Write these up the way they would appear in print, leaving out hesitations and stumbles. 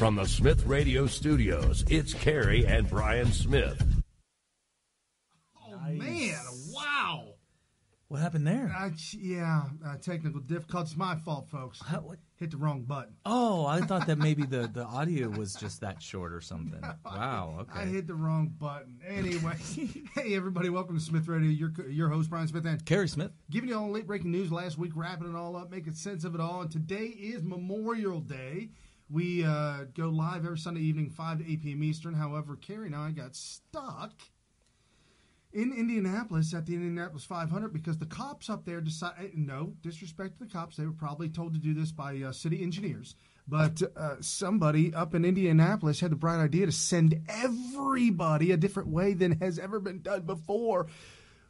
From the Smith Radio Studios, it's Carrie and Brian Smith. Oh, nice. Man, wow. What happened there? Technical difficulties. My fault, folks. Hit the wrong button. Oh, I thought that maybe the audio was just that short or something. Wow, okay. I hit the wrong button. Anyway, hey, everybody, welcome to Smith Radio. Your host, Brian Smith, and Carrie Smith. Giving you all late breaking news last week, wrapping it all up, making sense of it all. And today is Memorial Day. We go live every Sunday evening, 5 to 8 p.m. Eastern. However, Carrie and I got stuck in Indianapolis at the Indianapolis 500 because the cops up there decided, no disrespect to the cops, they were probably told to do this by city engineers, but somebody up in Indianapolis had the bright idea to send everybody a different way than has ever been done before.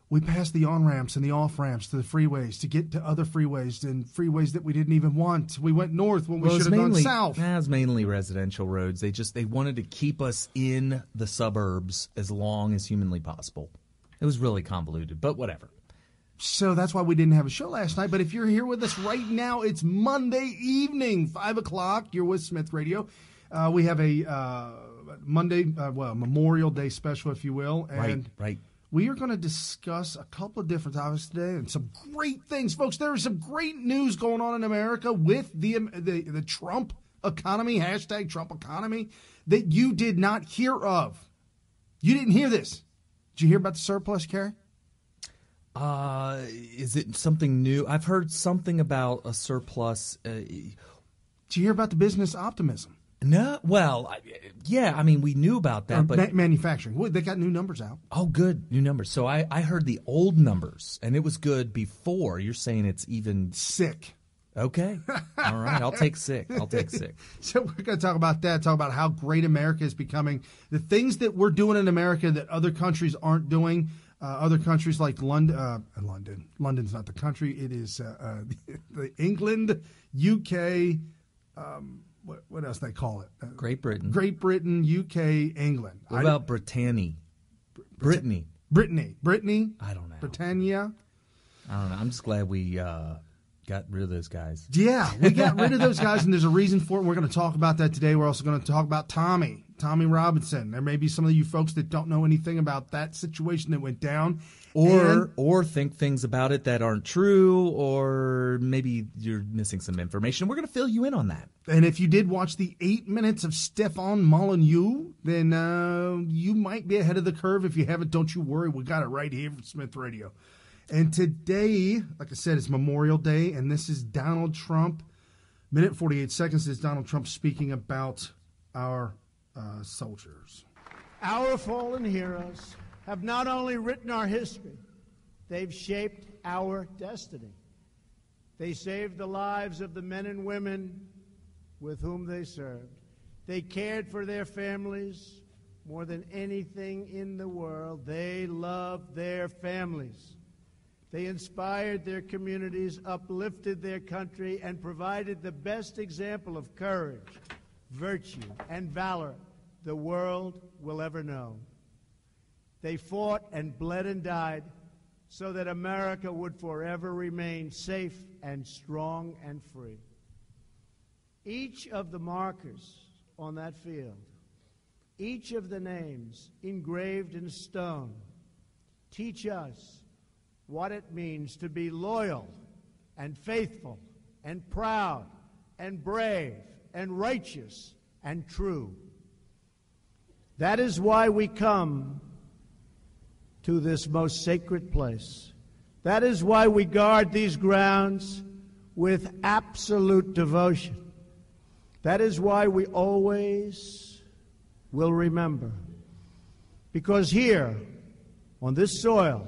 We passed the on-ramps and the off-ramps to the freeways to get to other freeways and freeways that we didn't even want. We went north when we should have gone south. It was mainly residential roads. They wanted to keep us in the suburbs as long as humanly possible. It was really convoluted, but whatever. So that's why we didn't have a show last night. But if you're here with us right now, it's Monday evening, 5 o'clock. You're with Smith Radio. We have a Memorial Day special, if you will. And right. We are going to discuss a couple of different topics today and some great things. Folks, there is some great news going on in America with the Trump economy, hashtag Trump economy, that you did not hear of. You didn't hear this. Did you hear about the surplus, Carrie? Is it something new? I've heard something about a surplus. Did you hear about the business optimism? No. Well, yeah. I mean, we knew about that, but manufacturing. Well, they got new numbers out. Oh, good, new numbers. So I heard the old numbers, and it was good before. You're saying it's even sick. Okay. All right. I'll take sick. So we're going to talk about that, talk about how great America is becoming, the things that we're doing in America that other countries aren't doing. Other countries like London. London's not the country. It is the England, UK, what else they call it? Great Britain, UK, England. What about Brittany? Brittany. I don't know. Britannia. I don't know. I'm just glad we got rid of those guys. Yeah, we got rid of those guys, and there's a reason for it. We're going to talk about that today. We're also going to talk about Tommy Robinson. There may be some of you folks that don't know anything about that situation that went down. Or think things about it that aren't true, or maybe you're missing some information. We're going to fill you in on that. And if you did watch the 8 minutes of Stefan Molyneux, then you might be ahead of the curve. If you haven't, don't you worry. We got it right here from Smith Radio. And today, like I said, it's Memorial Day, and this is Donald Trump. Minute 48 seconds is Donald Trump speaking about our soldiers. Our fallen heroes have not only written our history, they've shaped our destiny. They saved the lives of the men and women with whom they served. They cared for their families more than anything in the world. They loved their families. They inspired their communities, uplifted their country, and provided the best example of courage, virtue, and valor the world will ever know. They fought and bled and died so that America would forever remain safe and strong and free. Each of the markers on that field, each of the names engraved in stone, teach us what it means to be loyal and faithful and proud and brave and righteous and true. That is why we come to this most sacred place. That is why we guard these grounds with absolute devotion. That is why we always will remember. Because here, on this soil,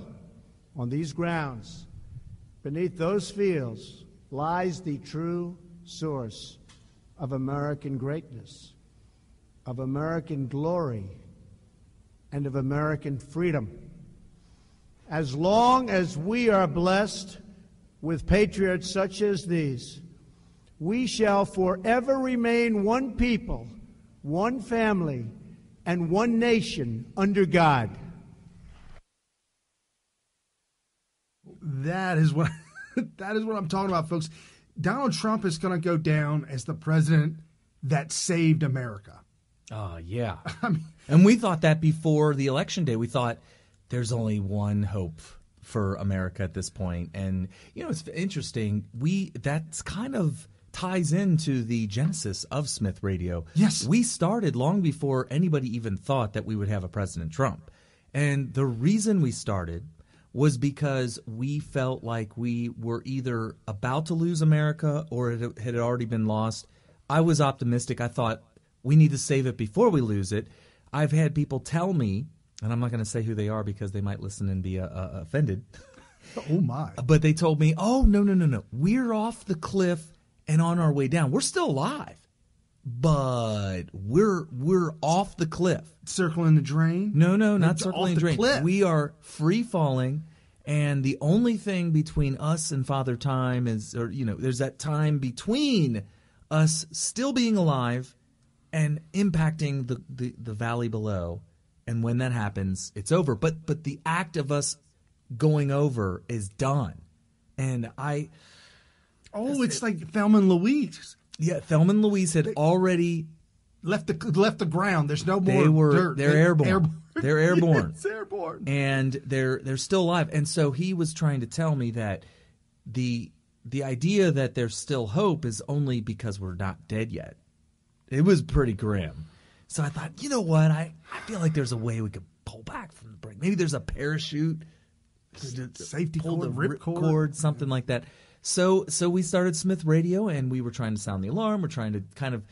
on these grounds, beneath those fields, lies the true source of American greatness, of American glory, and of American freedom. As long as we are blessed with patriots such as these, we shall forever remain one people, one family, and one nation under God. That is what I'm talking about, folks. Donald Trump is going to go down as the president that saved America. Yeah. I mean, and we thought that before the election day. We thought there's only one hope for America at this point. And, it's interesting. That's kind of ties into the genesis of Smith Radio. Yes. We started long before anybody even thought that we would have a President Trump. And the reason we started was because we felt like we were either about to lose America or it had already been lost. I was optimistic. I thought we need to save it before we lose it. I've had people tell me, and I'm not going to say who they are because they might listen and be offended. Oh, my. But they told me, oh, no. We're off the cliff and on our way down. We're still alive, but we're off the cliff. Circling the drain? No, not circling the drain. Cliff. We are free falling, and the only thing between us and Father Time is, there's that time between us still being alive and impacting the valley below. And when that happens, it's over. But the act of us going over is done. And it's like Thelma and Louise. Yeah, Thelma and Louise had already left the ground. There's no more dirt. They're airborne. They're airborne. It's airborne. And they're still alive. And so he was trying to tell me that the idea that there's still hope is only because we're not dead yet. It was pretty grim. So I thought, you know what? I feel like there's a way we could pull back from the brink. Maybe there's a parachute, safety pull cord, the rip cord, something like that. So we started Smith Radio, and we were trying to sound the alarm. We're trying to kind of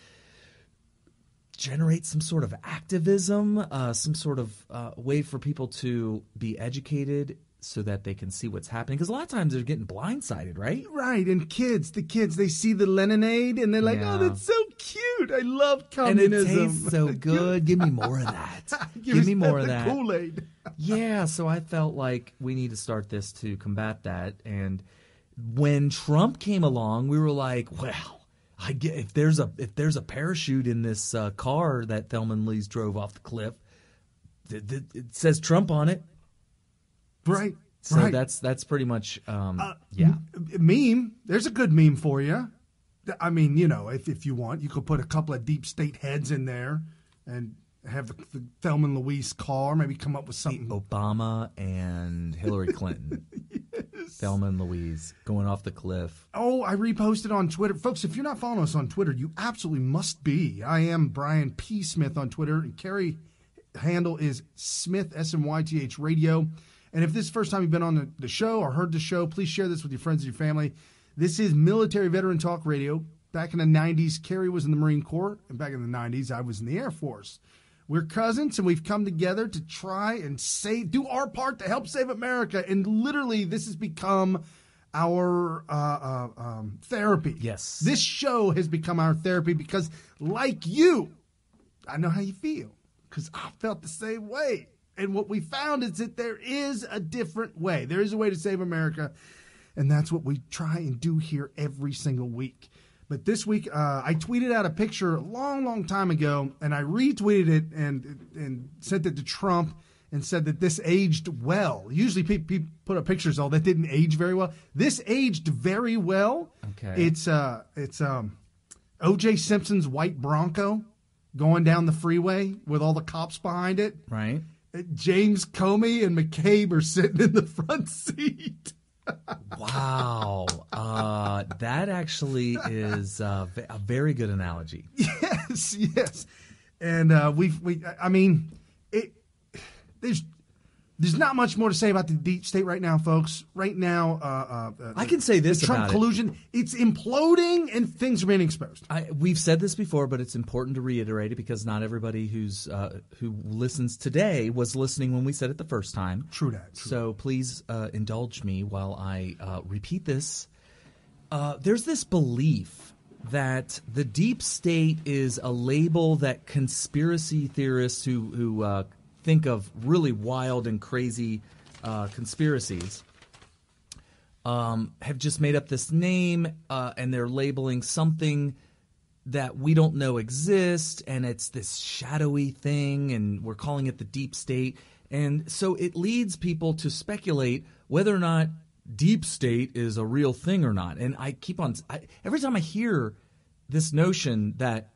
generate some sort of activism, some sort of way for people to be educated so that they can see what's happening. Because a lot of times they're getting blindsided, right? Right. And the kids, they see the lemonade, and they're like, oh, that's so cute. I love communism. And it tastes so good. Give me more of that. Give me more of that. Kool-Aid. Yeah, so I felt like we need to start this to combat that. And when Trump came along, we were like, well, I get if there's a parachute in this car that Thelma and Louise drove off the cliff, it says Trump on it. Right. So right. that's pretty much Meme. There's a good meme for you. I mean, if you want, you could put a couple of deep state heads in there and have the Thelma and Louise car. Maybe come up with something. Obama and Hillary Clinton. Yes. Thelma and Louise going off the cliff. Oh, I reposted on Twitter. Folks, if you're not following us on Twitter, you absolutely must be. I am Brian P. Smith on Twitter, and Carrie handle is Smith, SMYTH Radio. And if this is the first time you've been on the show or heard the show, please share this with your friends and your family. This is Military Veteran Talk Radio. Back in the 90s, Carrie was in the Marine Corps, and back in the 90s, I was in the Air Force. We're cousins, and we've come together to try and do our part to help save America. And literally, this has become our therapy. Yes. This show has become our therapy because, like you, I know how you feel because I felt the same way. And what we found is that there is a different way. There is a way to save America, and that's what we try and do here every single week. But this week, I tweeted out a picture a long, long time ago, and I retweeted it and sent it to Trump and said that this aged well. Usually people put up pictures that didn't age very well. This aged very well. Okay. It's O.J. Simpson's white Bronco going down the freeway with all the cops behind it. Right. James Comey and McCabe are sitting in the front seat. Wow. That actually is a very good analogy. Yes. And there's not much more to say about the deep state right now, folks. Right now, I can say this the Trump about collusion, it's imploding and things are being exposed. We've said this before, but it's important to reiterate it because not everybody who listens today was listening when we said it the first time. True that. So please indulge me while I repeat this. There's this belief that the deep state is a label that conspiracy theorists who think of really wild and crazy conspiracies have just made up this name and they're labeling something that we don't know exists, and it's this shadowy thing, and we're calling it the deep state. And so it leads people to speculate whether or not deep state is a real thing or not. And I keep on every time I hear this notion that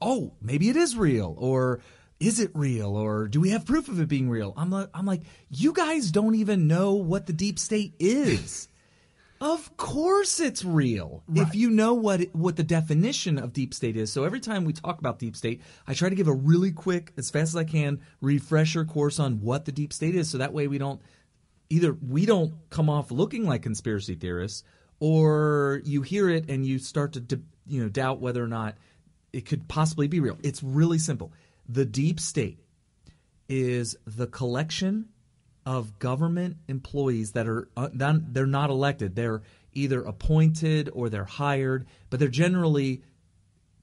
oh, maybe it is real, or is it real, or do we have proof of it being real? I'm like, you guys don't even know what the deep state is. Of course it's real. Right. If you know what the definition of deep state is. So every time we talk about deep state, I try to give a really quick, as fast as I can, refresher course on what the deep state is, so that way we don't come off looking like conspiracy theorists, or you hear it and you start to doubt whether or not it could possibly be real. It's really simple. The deep state is the collection of government employees that are they're not elected. They're either appointed or they're hired, but they're generally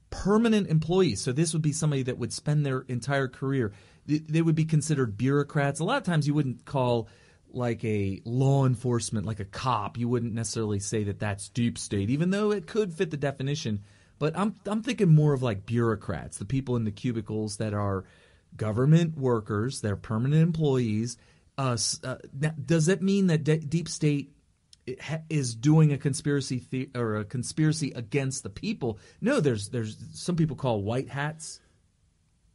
permanent employees. So this would be somebody that would spend their entire career. They would be considered bureaucrats. A lot of times you wouldn't call like a law enforcement, like a cop, you wouldn't necessarily say that that's deep state, even though it could fit the definition. But I'm thinking more of like bureaucrats, the people in the cubicles that are government workers, they're permanent employees. Does it mean that deep state is doing a conspiracy or a conspiracy against the people? No, there's some people call white hats,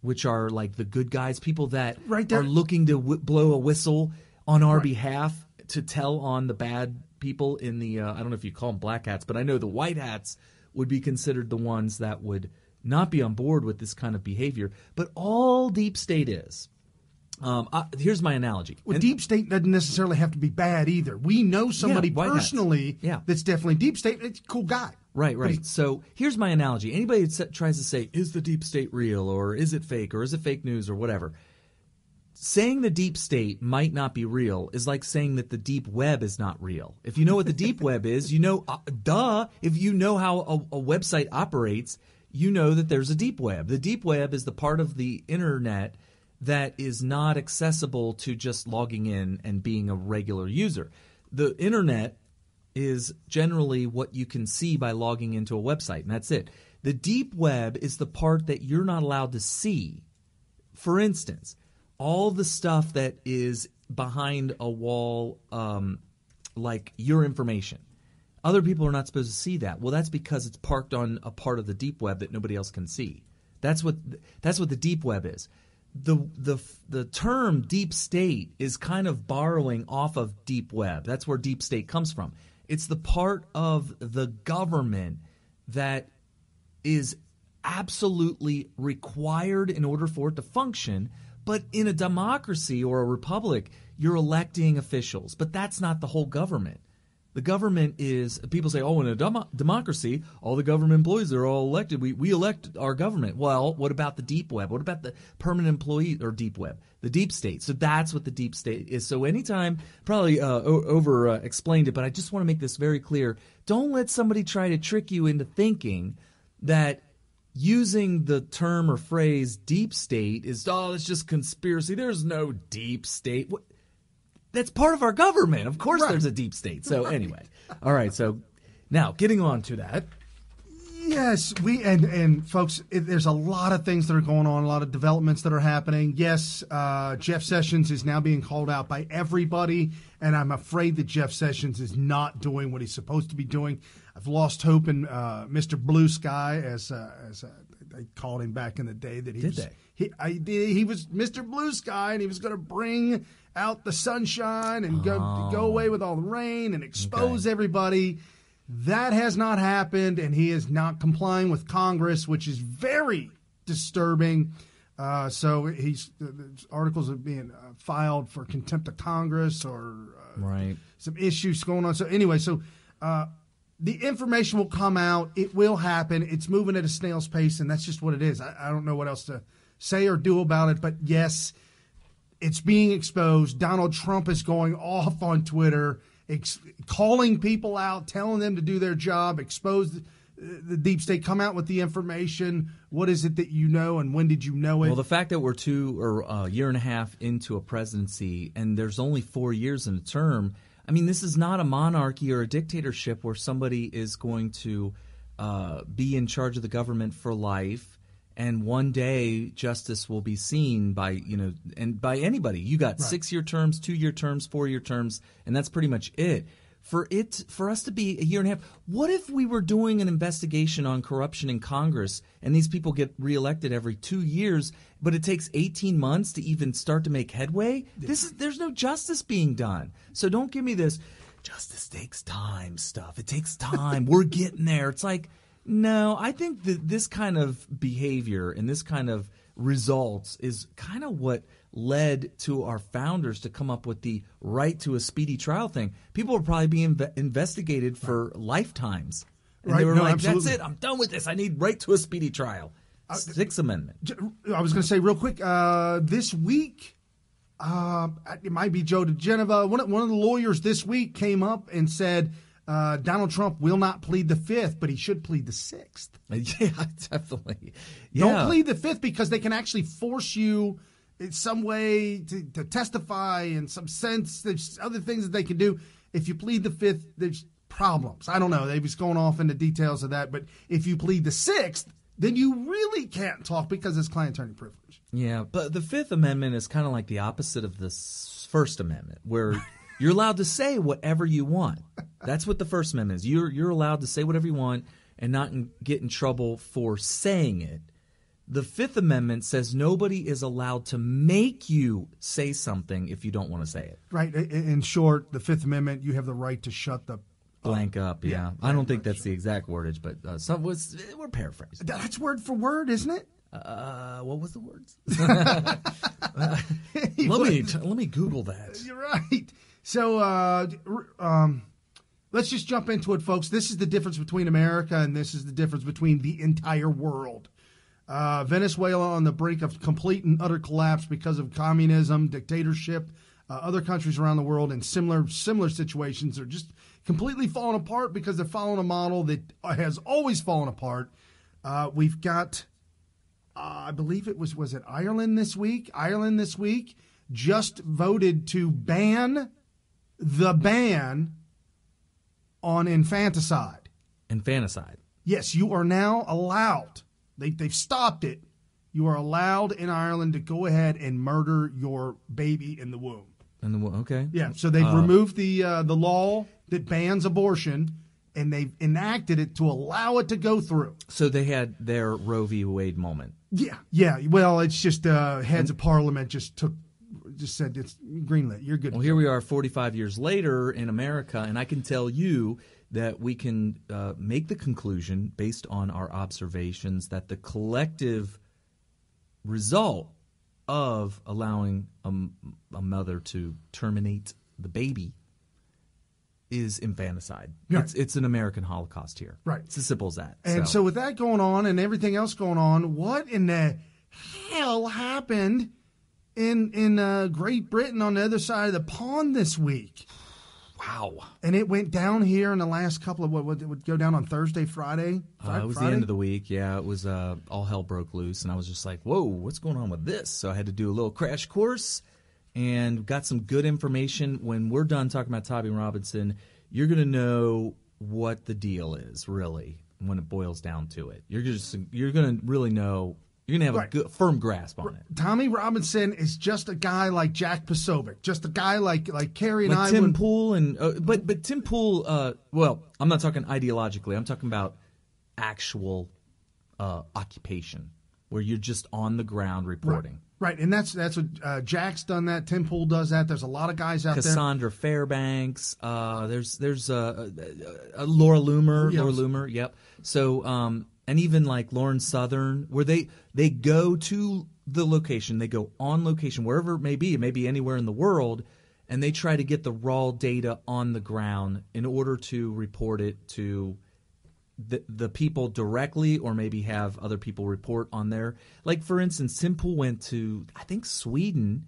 which are like the good guys, people that are looking to blow a whistle on our behalf to tell on the bad people in the I don't know if you call them black hats, but I know the white hats would be considered the ones that would not be on board with this kind of behavior. But all deep state is, here's my analogy. Well, deep state doesn't necessarily have to be bad either. We know somebody personally that's definitely deep state. It's a cool guy. Right. So here's my analogy. Anybody that tries to say, is the deep state real, or is it fake, or is it fake news, or whatever, saying the deep state might not be real is like saying that the deep web is not real. If you know what the deep web is, you know, if you know how a website operates, you know that there's a deep web. The deep web is the part of the internet that is not accessible to just logging in and being a regular user. The internet is generally what you can see by logging into a website, and that's it. The deep web is the part that you're not allowed to see. For instance, all the stuff that is behind a wall, like your information. Other people are not supposed to see that. Well, that's because it's parked on a part of the deep web that nobody else can see. That's what the deep web is. The term deep state is kind of borrowing off of deep web. That's where deep state comes from. It's the part of the government that is absolutely required in order for it to function. But in a democracy or a republic, you're electing officials. But that's not the whole government. The government is, people say, oh, in a democracy, all the government employees are all elected. We elect our government. Well, what about the deep web? What about the permanent employee or deep web? The deep state. So that's what the deep state is. So anytime, probably explained it, but I just want to make this very clear. Don't let somebody try to trick you into thinking that using the term or phrase deep state is, it's just conspiracy. There's no deep state. That's part of our government. Of course there's a deep state. So anyway. All right. So now getting on to that. Yes, and folks, there's a lot of things that are going on, a lot of developments that are happening. Yes, Jeff Sessions is now being called out by everybody, and I'm afraid that Jeff Sessions is not doing what he's supposed to be doing. I've lost hope in Mr. Blue Sky, as they called him back in the day. That he was Mr. Blue Sky, and he was going to bring out the sunshine and go away with all the rain and expose everybody. That has not happened, and he is not complying with Congress, which is very disturbing. So articles are being filed for contempt of Congress or some issues going on. So anyway, the information will come out. It will happen. It's moving at a snail's pace, and that's just what it is. I don't know what else to say or do about it, but yes, it's being exposed. Donald Trump is going off on Twitter, calling people out, telling them to do their job, expose the deep state, come out with the information. What is it that you know, and when did you know it? Well, the fact that we're a year and a half into a presidency and there's only 4 years in a term, I mean, this is not a monarchy or a dictatorship where somebody is going to be in charge of the government for life. And one day, justice will be seen by anybody. You got 6-year terms, 2-year terms, 4-year terms, and that's pretty much it. for us to be a year and a half. What if we were doing an investigation on corruption in Congress and these people get reelected every 2 years, but it takes 18 months to even start to make headway? There's no justice being done. So don't give me this justice takes time stuff. It takes time. We're getting there. It's like, no, I think that this kind of behavior and this kind of results is kind of what led to our founders to come up with the right to a speedy trial thing. People were probably being investigated for lifetimes. And they were like, absolutely. That's it. I'm done with this. I need right to a speedy trial. Sixth Amendment. I was going to say real quick, this week, it might be Joe DeGeneva. One of the lawyers this week came up and said Donald Trump will not plead the Fifth, but he should plead the Sixth. Yeah, definitely. Yeah. Don't plead the Fifth because they can actually force you in some way to testify in some sense. There's other things that they can do. If you plead the Fifth, there's problems. I don't know. They was going off into details of that. But if you plead the Sixth, then you really can't talk because it's client-attorney privilege. Yeah, but the Fifth Amendment is kind of like the opposite of the First Amendment, where you're allowed to say whatever you want. That's what the First Amendment is. You're allowed to say whatever you want and not get in trouble for saying it. The Fifth Amendment says nobody is allowed to make you say something if you don't want to say it. Right. In short, the Fifth Amendment, you have the right to shut the blank up. Yeah. I don't think that's the exact wordage, but we're paraphrasing. That's word for word, isn't it? What was the words? Let me Google that. You're right. So let's just jump into it, folks. This is the difference between America, and this is the difference between the entire world. Venezuela on the brink of complete and utter collapse because of communism, dictatorship. Other countries around the world in similar situations are just completely falling apart because they're following a model that has always fallen apart. We've got, I believe it was it Ireland this week? Ireland this week just voted to ban on infanticide. Infanticide. Yes, you are now allowed. They've stopped it. You are allowed in Ireland to go ahead and murder your baby in the womb. Okay. Yeah, so they've removed the law that bans abortion, and they've enacted it to allow it to go through. So they had their Roe v. Wade moment. Yeah. Well, it's just heads of parliament just said it's greenlit. You're good. Well, here we are 45 years later in America, and I can tell you that we can make the conclusion based on our observations that the collective result of allowing a mother to terminate the baby is infanticide. Yeah. It's an American Holocaust here. Right. It's as simple as that. And so with that going on and everything else going on, what in the hell happened in Great Britain on the other side of the pond this week? Wow. And it went down here in the last couple of, it would go down on Thursday, Friday? It was the end of the week, yeah. It was all hell broke loose, and I was just like, whoa, what's going on with this? So I had to do a little crash course and got some good information. When we're done talking about Tommy Robinson, you're going to know what the deal is, really, when it boils down to it. You're going to really know. You're going to have a good, firm grasp on it. Tommy Robinson is just a guy like Jack Posobiec, just a guy like Carrie and I. Tim Pool but Tim Pool. Well, I'm not talking ideologically. I'm talking about actual occupation, where you're just on the ground reporting. Right, and that's what Jack's done. That Tim Pool does that. There's a lot of guys out Cassandra Fairbanks. There's Laura Loomer. Yes. Laura Loomer. Yep. So. And even like Lauren Southern, where they go to the location, they go on location, wherever it may be anywhere in the world, and they try to get the raw data on the ground in order to report it to the people directly, or maybe have other people report on there. Like, for instance, Tim Pool went to, I think, Sweden,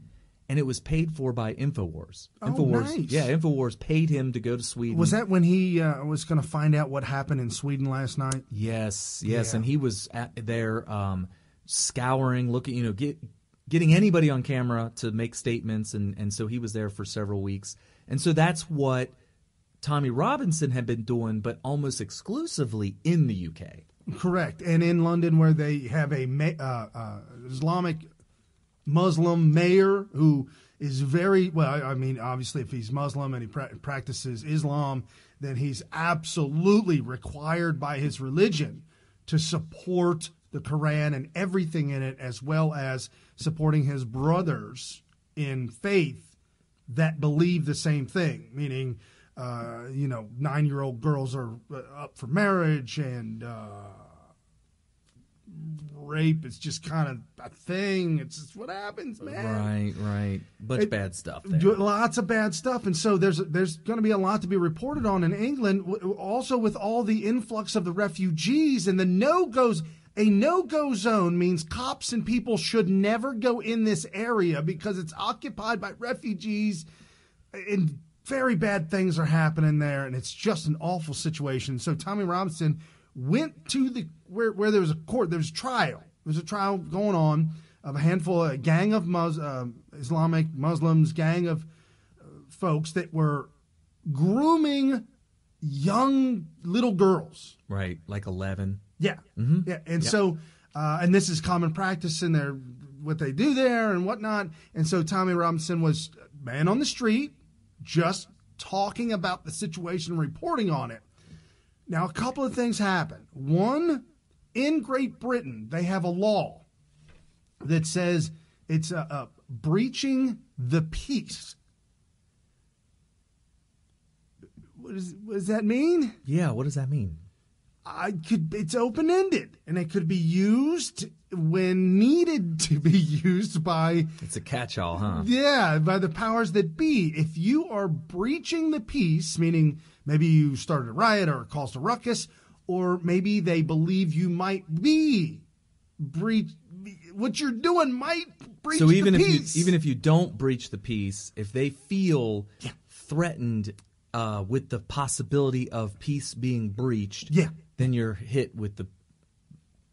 and it was paid for by InfoWars. Nice. Yeah, InfoWars paid him to go to Sweden. Was that when he was going to find out what happened in Sweden last night? Yes, yeah. And he was there scouring, looking, getting anybody on camera to make statements, and so he was there for several weeks. And so that's what Tommy Robinson had been doing, but almost exclusively in the UK. Correct, and in London, where they have a Islamic Muslim mayor who is very well. I mean, obviously, if he's Muslim and he practices Islam, then he's absolutely required by his religion to support the Quran and everything in it, as well as supporting his brothers in faith that believe the same thing, meaning, 9-year-old girls are up for marriage, and rape is just kind of a thing. It's just what happens, man. Right. Bad stuff there. Lots of bad stuff. And so there's going to be a lot to be reported on in England, also with all the influx of the refugees and the no-goes. A no-go zone means cops and people should never go in this area because it's occupied by refugees, and very bad things are happening there, and it's just an awful situation. So Tommy Robinson went to where there was a court, there was a trial. There was a trial going on of a gang of Islamic Muslims, gang of folks that were grooming young little girls. Right, like 11. Yeah. Mm-hmm. Yeah. And so, and this is common practice in what they do there and whatnot. And so Tommy Robinson was man on the street, just talking about the situation, reporting on it. Now, a couple of things happen. One, in Great Britain, they have a law that says it's breaching the peace. What does that mean? Yeah, what does that mean? It's open-ended, and it could be used when needed to be used by... It's a catch-all, huh? Yeah, by the powers that be. If you are breaching the peace, meaning maybe you started a riot or caused a ruckus, or maybe they believe you might be what you're doing might breach the peace. Even if you don't breach the peace, if they feel threatened with the possibility of peace being breached, then you're hit with the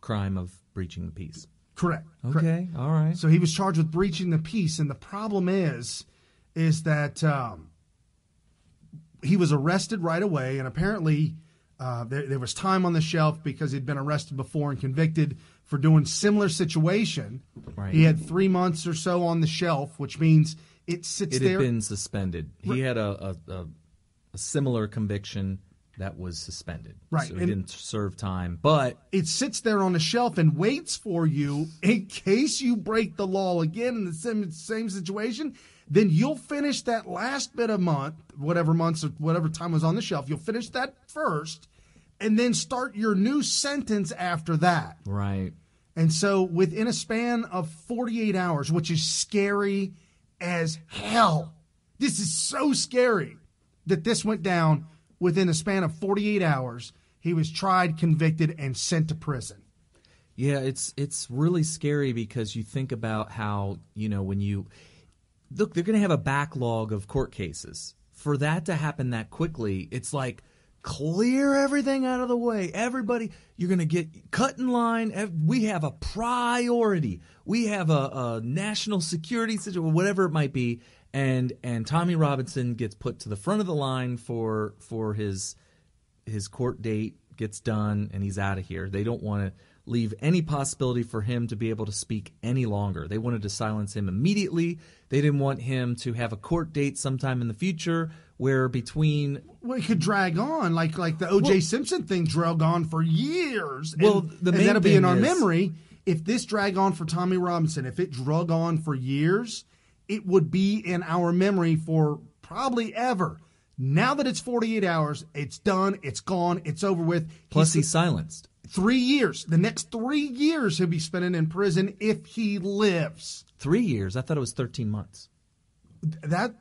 crime of breaching the peace. Correct. Okay, correct. All right. So he was charged with breaching the peace, and the problem is that he was arrested right away, and apparently there was time on the shelf because he'd been arrested before and convicted for doing similar situation. Right. He had 3 months or so on the shelf, which means it sits there. It had been suspended. He had a similar conviction that was suspended. Right. So he didn't serve time, but it sits there on the shelf and waits for you in case you break the law again in the same situation. Then you'll finish that last bit of whatever time was on the shelf. You'll finish that first and then start your new sentence after that. Right. And so within a span of 48 hours, which is scary as hell, this is so scary that this went down within a span of 48 hours. He was tried, convicted, and sent to prison. Yeah, it's really scary because you think about how, when you look, they're going to have a backlog of court cases. For that to happen that quickly, it's like clear everything out of the way. Everybody, you're going to get cut in line. We have a priority. We have a national security situation, whatever it might be. And Tommy Robinson gets put to the front of the line for his court date, gets done, and he's out of here. They don't want to leave any possibility for him to be able to speak any longer. They wanted to silence him immediately. They didn't want him to have a court date sometime in the future where between... Well, it could drag on, like the O.J. Simpson thing drug on for years. Well, and that'll be in our memory. If this drag on for Tommy Robinson, if it drug on for years, it would be in our memory for probably ever. Now that it's 48 hours, it's done, it's gone, it's over with. Plus he's silenced. 3 years. The next 3 years he'll be spending in prison if he lives. 3 years? I thought it was 13 months. That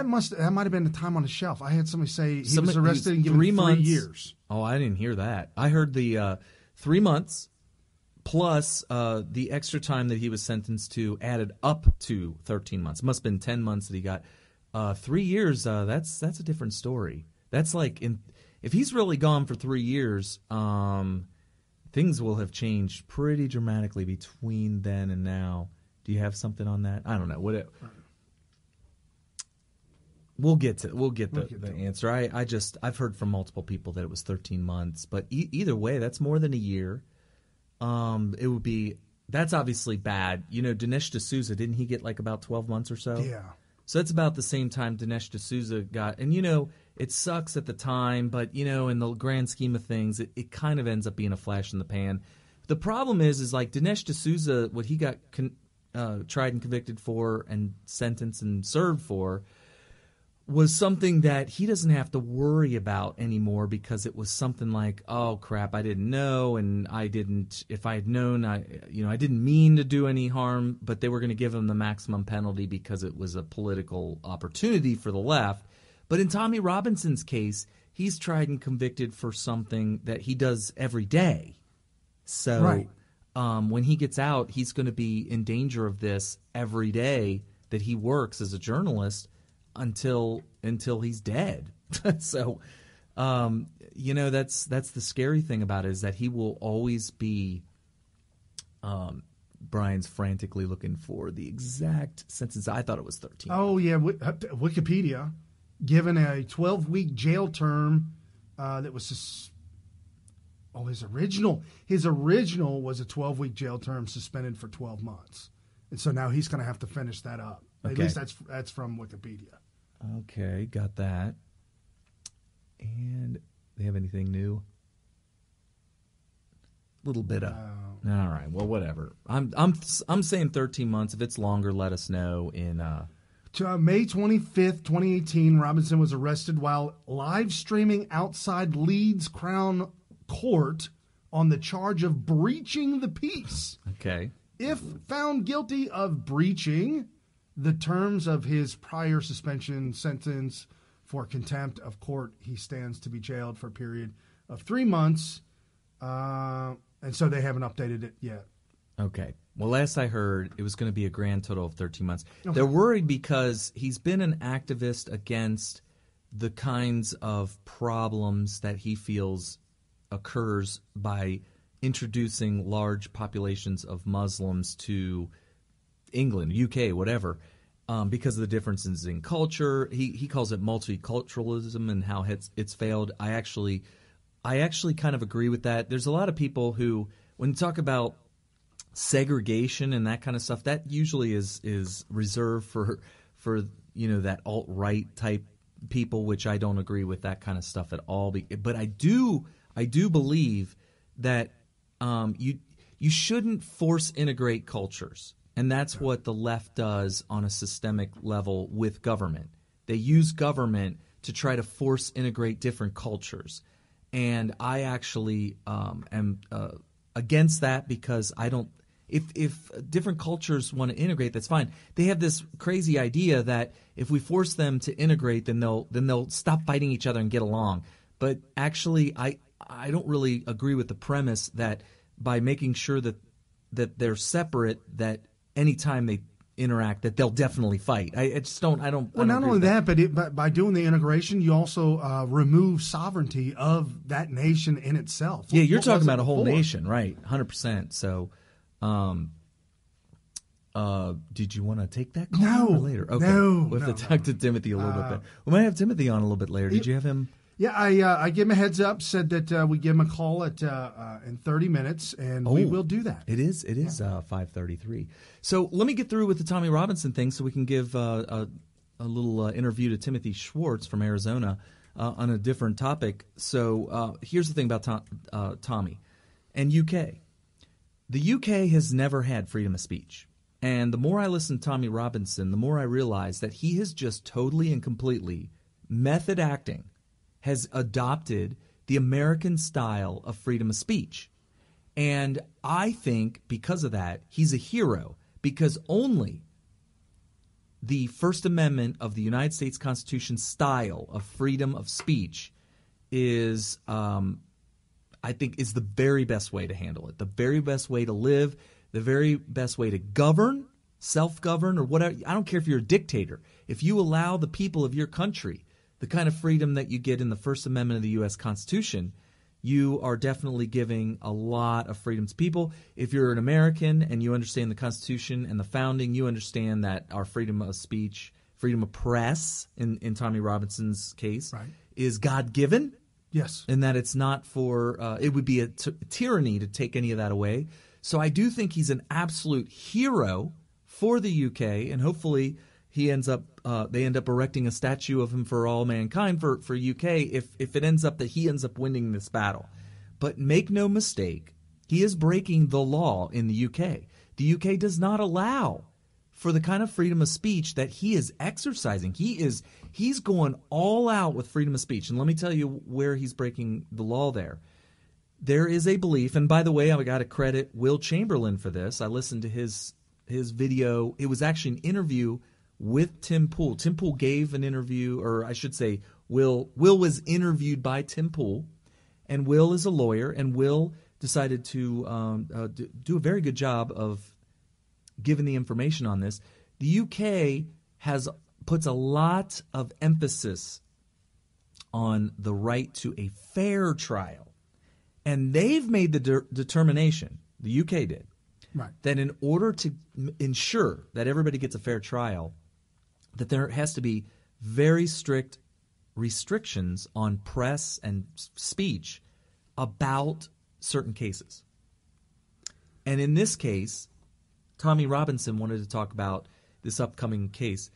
might have been the time on the shelf. I had somebody say he was arrested and given 3 years. Oh, I didn't hear that. I heard the 3 months plus the extra time that he was sentenced to added up to 13 months. It must have been 10 months that he got. 3 years, that's a different story. That's like, if he's really gone for 3 years, things will have changed pretty dramatically between then and now. Do you have something on that? I don't know. We'll get the answer. I've heard from multiple people that it was 13 months, but either way, that's more than a year. That's obviously bad. Dinesh D'Souza, didn't he get like about 12 months or so? Yeah. So that's about the same time Dinesh D'Souza got. And, it sucks at the time, but, in the grand scheme of things, it kind of ends up being a flash in the pan. The problem is like Dinesh D'Souza, what he got tried and convicted for and sentenced and served for was something that he doesn't have to worry about anymore because it was something like, oh crap, I didn't know, and if I had known, I didn't mean to do any harm, but they were going to give him the maximum penalty because it was a political opportunity for the left. But in Tommy Robinson's case, he's tried and convicted for something that he does every day. So right. When he gets out, he's going to be in danger of this every day that he works as a journalist until he's dead. So, that's the scary thing about it, is that he will always be. Brian's frantically looking for the exact sentence. I thought it was 13. Oh yeah, Wikipedia, given a 12-week jail term that was. His original was a 12-week jail term suspended for 12 months, and so now he's going to have to finish that up. Okay. At least that's from Wikipedia. Okay, got that. And they have anything new? A little bit of. All right. Well, whatever. I'm saying 13 months. If it's longer, let us know. In May 25th, 2018, Robinson was arrested while live streaming outside Leeds Crown Court on the charge of breaching the peace. Okay. If found guilty of breaching the terms of his prior suspension sentence for contempt of court, he stands to be jailed for a period of 3 months. And so they haven't updated it yet. Okay. Well, last I heard, it was going to be a grand total of 13 months. Okay. They're worried because he's been an activist against the kinds of problems that he feels occurs by introducing large populations of Muslims to England, UK, whatever, because of the differences in culture. He calls it multiculturalism and how it's failed. I actually kind of agree with that. There's a lot of people who, when you talk about segregation and that kind of stuff, that usually is reserved for that alt-right type people, which I don't agree with that kind of stuff at all. But I do believe that you shouldn't force integrate cultures, and that's what the left does on a systemic level with government. They use government to try to force integrate different cultures, and I actually am against that because I don't. If different cultures want to integrate, that's fine. They have this crazy idea that if we force them to integrate, then they'll stop fighting each other and get along. But actually, I don't really agree with the premise that by making sure that they're separate, that anytime they interact, that they'll definitely fight. I just don't. I don't. Well, not only that, but by doing the integration, you also remove sovereignty of that nation in itself. Yeah, you're talking about a whole nation, right? 100%. So. Did you want to take that call no, later? Okay. No, we'll have to talk to Timothy a little bit better. We might have Timothy on a little bit later. Did you have him? Yeah, I gave him a heads up, said that we give him a call in 30 minutes, and we will do that. It is 5:33. So let me get through with the Tommy Robinson thing so we can give a little interview to Timothy Schwartz from Arizona on a different topic. So here's the thing about Tommy and UK. The UK has never had freedom of speech. And the more I listen to Tommy Robinson, the more I realize that he has just totally and completely, method acting, has adopted the American style of freedom of speech. And I think because of that, he's a hero, because only the First Amendment of the United States Constitution style of freedom of speech is I think is the very best way to handle it, the very best way to live, the very best way to govern, self-govern, or whatever. I don't care if you're a dictator. If you allow the people of your country the kind of freedom that you get in the First Amendment of the U.S. Constitution, you are definitely giving a lot of freedom to people. If you're an American and you understand the Constitution and the founding, you understand that our freedom of speech, freedom of press, in Tommy Robinson's case, right, is God-given. Yes. And that it's not for it would be a tyranny to take any of that away. So I do think he's an absolute hero for the UK, and hopefully he ends up they end up erecting a statue of him for all mankind for UK if it ends up that he ends up winning this battle. But make no mistake, he is breaking the law in the UK. The UK does not allow for the kind of freedom of speech that he is exercising. He's going all out with freedom of speech. And let me tell you where he's breaking the law there. There is a belief, and by the way, I got to credit Will Chamberlain for this. I listened to his video. It was actually an interview with Tim Pool. Tim Pool gave an interview, or I should say Will was interviewed by Tim Pool, and Will is a lawyer, and Will decided to do a very good job of given the information on this. The UK puts a lot of emphasis on the right to a fair trial. And they've made the determination, the UK did, right, that in order to ensure that everybody gets a fair trial, that there has to be very strict restrictions on press and speech about certain cases. And in this case, Tommy Robinson wanted to talk about this upcoming case.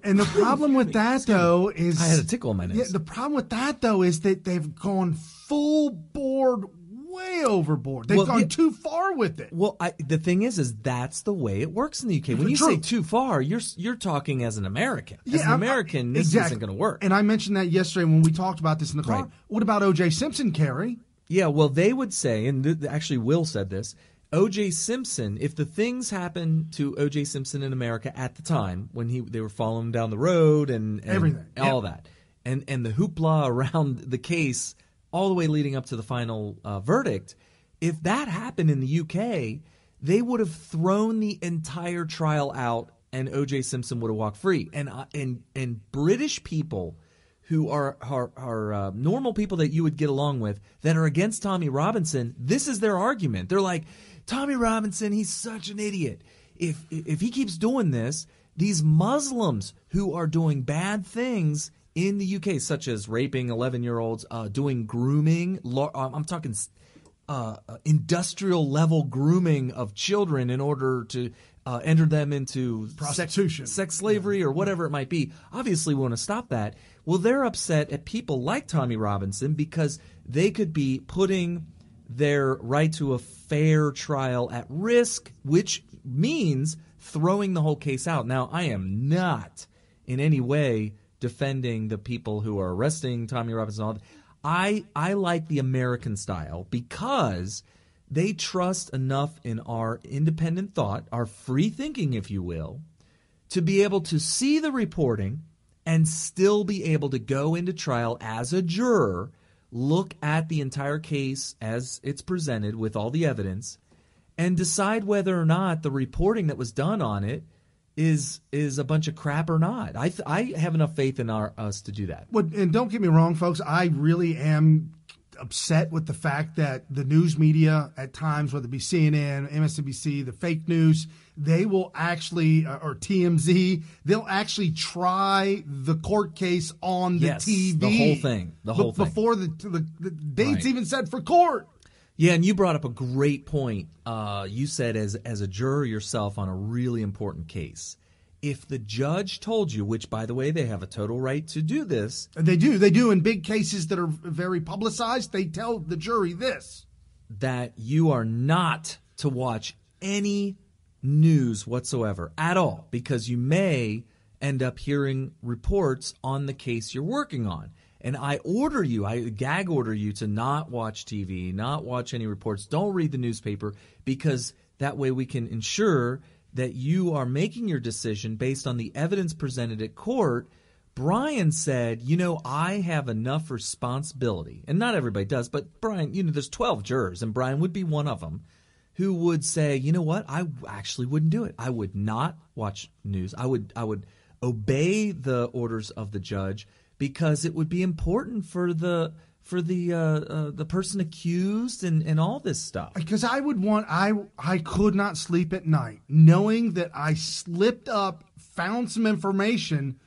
And the problem with that, though, is... I had a tickle in my nose. Yeah, the problem with that, though, is that they've gone full board, way overboard. They've gone too far with it. Well, the thing is that's the way it works in the UK. When you say too far, you're talking as an American. As an American, this isn't going to work. And I mentioned that yesterday when we talked about this in the car. Right. What about O.J. Simpson, Kerry? Yeah, well, they would say, and actually Will said this, O.J. Simpson, if the things happened to O.J. Simpson in America at the time when they were following him down the road and everything, all that, and the hoopla around the case all the way leading up to the final verdict, if that happened in the UK, they would have thrown the entire trial out and O.J. Simpson would have walked free. And British people who are normal people that you would get along with that are against Tommy Robinson, this is their argument. They're like, Tommy Robinson, he's such an idiot. If he keeps doing this, these Muslims who are doing bad things in the UK, such as raping 11-year-olds, doing grooming, I'm talking industrial level grooming of children in order to enter them into prostitution, sex slavery, or whatever it might be. Obviously, we want to stop that. Well, they're upset at people like Tommy Robinson because they could be putting their right to a fair trial at risk, which means throwing the whole case out. Now, I am not in any way defending the people who are arresting Tommy Robinson. All that. I like the American style because they trust enough in our independent thought, our free thinking, if you will, to be able to see the reporting and still be able to go into trial as a juror, look at the entire case as it's presented with all the evidence, and decide whether or not the reporting that was done on it is a bunch of crap or not. I have enough faith in us to do that. Well, and don't get me wrong, folks. I really am upset with the fact that the news media at times, whether it be CNN, MSNBC, the fake news, they will actually, or TMZ, they'll actually try the court case on the TV. The whole thing. Before the date's even set for court. Yeah, and you brought up a great point. You said as a juror yourself on a really important case, if the judge told you, which, by the way, they have a total right to do this. They do. In big cases that are very publicized, they tell the jury this. That you are not to watch any news whatsoever at all, because you may end up hearing reports on the case you're working on. And I gag order you to not watch TV, not watch any reports. Don't read the newspaper, because that way we can ensure that you are making your decision based on the evidence presented at court. Brian said, I have enough responsibility, and not everybody does, but Brian, there's 12 jurors, and Brian would be one of them, who would say, you know what, I actually wouldn't do it. I would not watch news. I would obey the orders of the judge, because it would be important for the person accused and all this stuff. Because I could not sleep at night knowing that I slipped up, found some information,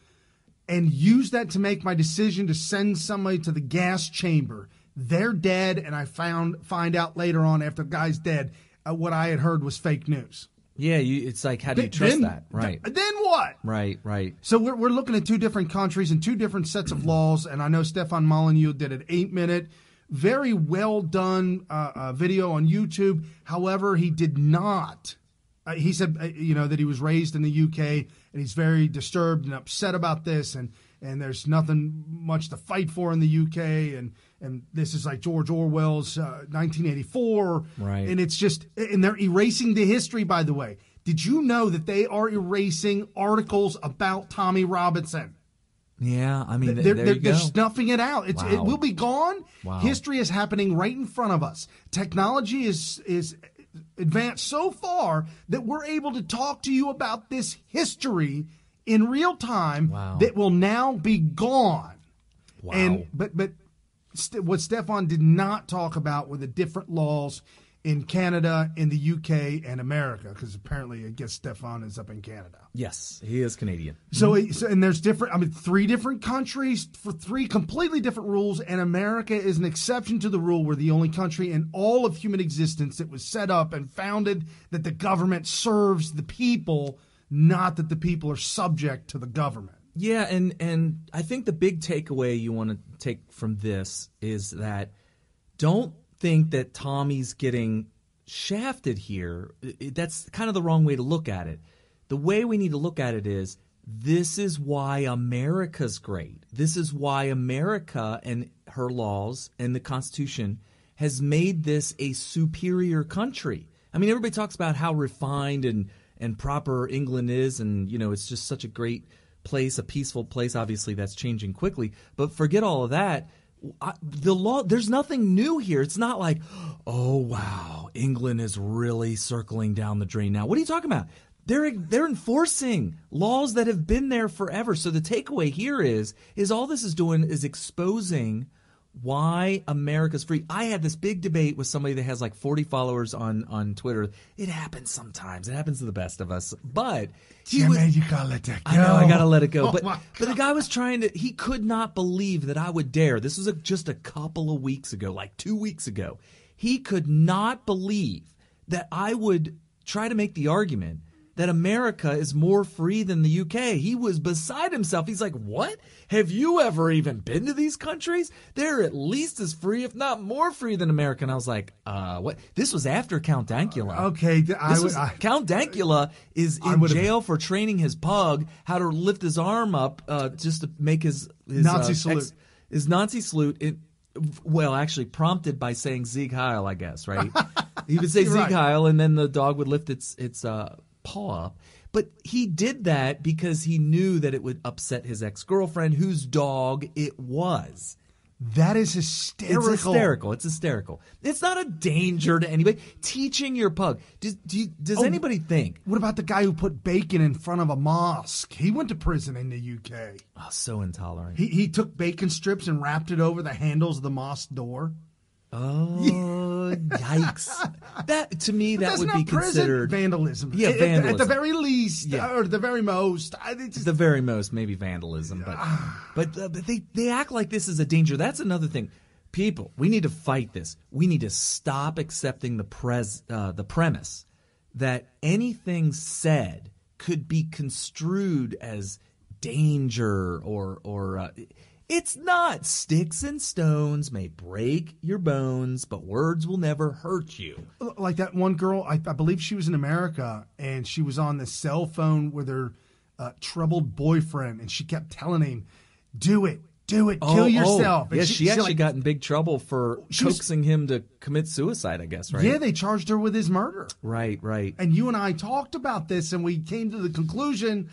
and used that to make my decision to send somebody to the gas chamber. They're dead, and I find out later on after the guy's dead what I had heard was fake news. Yeah, it's like, how do you trust that? Right. Then what? Right. So we're looking at two different countries and two different sets of laws, and I know Stefan Molyneux did an 8-minute, very well done video on YouTube. However, he did not. He said, that he was raised in the UK, and he's very disturbed and upset about this, and there's nothing much to fight for in the UK, and this is like George Orwell's 1984, right? And it's just, and they're erasing the history. By the way, did you know that they are erasing articles about Tommy Robinson? Yeah, I mean, they're snuffing it out. It will be gone. Wow. History is happening right in front of us. Technology is advanced so far that we're able to talk to you about this history in real time. Wow. That will now be gone. Wow. And but what Stefan did not talk about were the different laws in Canada, in the UK, and America, because apparently I guess Stefan is up in Canada. Yes, he is Canadian. So and there's 3 different countries for 3 completely different rules, and America is an exception to the rule. We're the only country in all of human existence that was set up and founded that the government serves the people, not that the people are subject to the government. Yeah, and I think the big takeaway you want to take from this is that don't think that Tommy's getting shafted here. That's kind of the wrong way to look at it. The way we need to look at it is, this is why America's great. This is why America and her laws and the Constitution has made this a superior country. I mean, everybody talks about how refined and proper England is, and it's just such a great place, a peaceful place. Obviously, that's changing quickly. But forget all of that. The law, there's nothing new here. It's not like, oh, wow, England is really circling down the drain now. What are you talking about? They're enforcing laws that have been there forever. So the takeaway here is all this is doing is exposing why America's free. I had this big debate with somebody that has like 40 followers on Twitter. It happens sometimes. It happens to the best of us. But you gotta let that go. I know, I gotta let it go. But the guy was he could not believe that I would dare. This was just a couple of weeks ago, like 2 weeks ago. He could not believe that I would try to make the argument that America is more free than the UK. He was beside himself. He's like, what? Have you ever even been to these countries? They're at least as free, if not more free than America. And I was like, what? This was after Count Dankula. Okay. Count Dankula is in jail for training his pug how to lift his arm up just to make his Nazi salute. His Nazi salute. Actually prompted by saying Sieg Heil, I guess, right? He would say Sieg Heil, and then the dog would lift its paw up. But he did that because he knew that it would upset his ex-girlfriend, whose dog it was. That is hysterical. It's hysterical. It's not a danger to anybody. Teaching your pug. Does anybody think? What about the guy who put bacon in front of a mosque? He went to prison in the UK. Oh, so intolerant. He took bacon strips and wrapped it over the handles of the mosque door. Oh, yikes. That, to me, that would be considered vandalism. Yeah, vandalism. At the very least, or the very most. The very most, maybe vandalism. But they act like this is a danger. That's another thing. People, we need to fight this. We need to stop accepting the premise that anything said could be construed as danger or it's not. Sticks and stones may break your bones, but words will never hurt you. Like that one girl, I believe she was in America, and she was on the cell phone with her troubled boyfriend, and she kept telling him, do it, kill yourself. And she actually got in big trouble for coaxing him to commit suicide, I guess, right? Yeah, they charged her with his murder. Right. And you and I talked about this, and we came to the conclusion...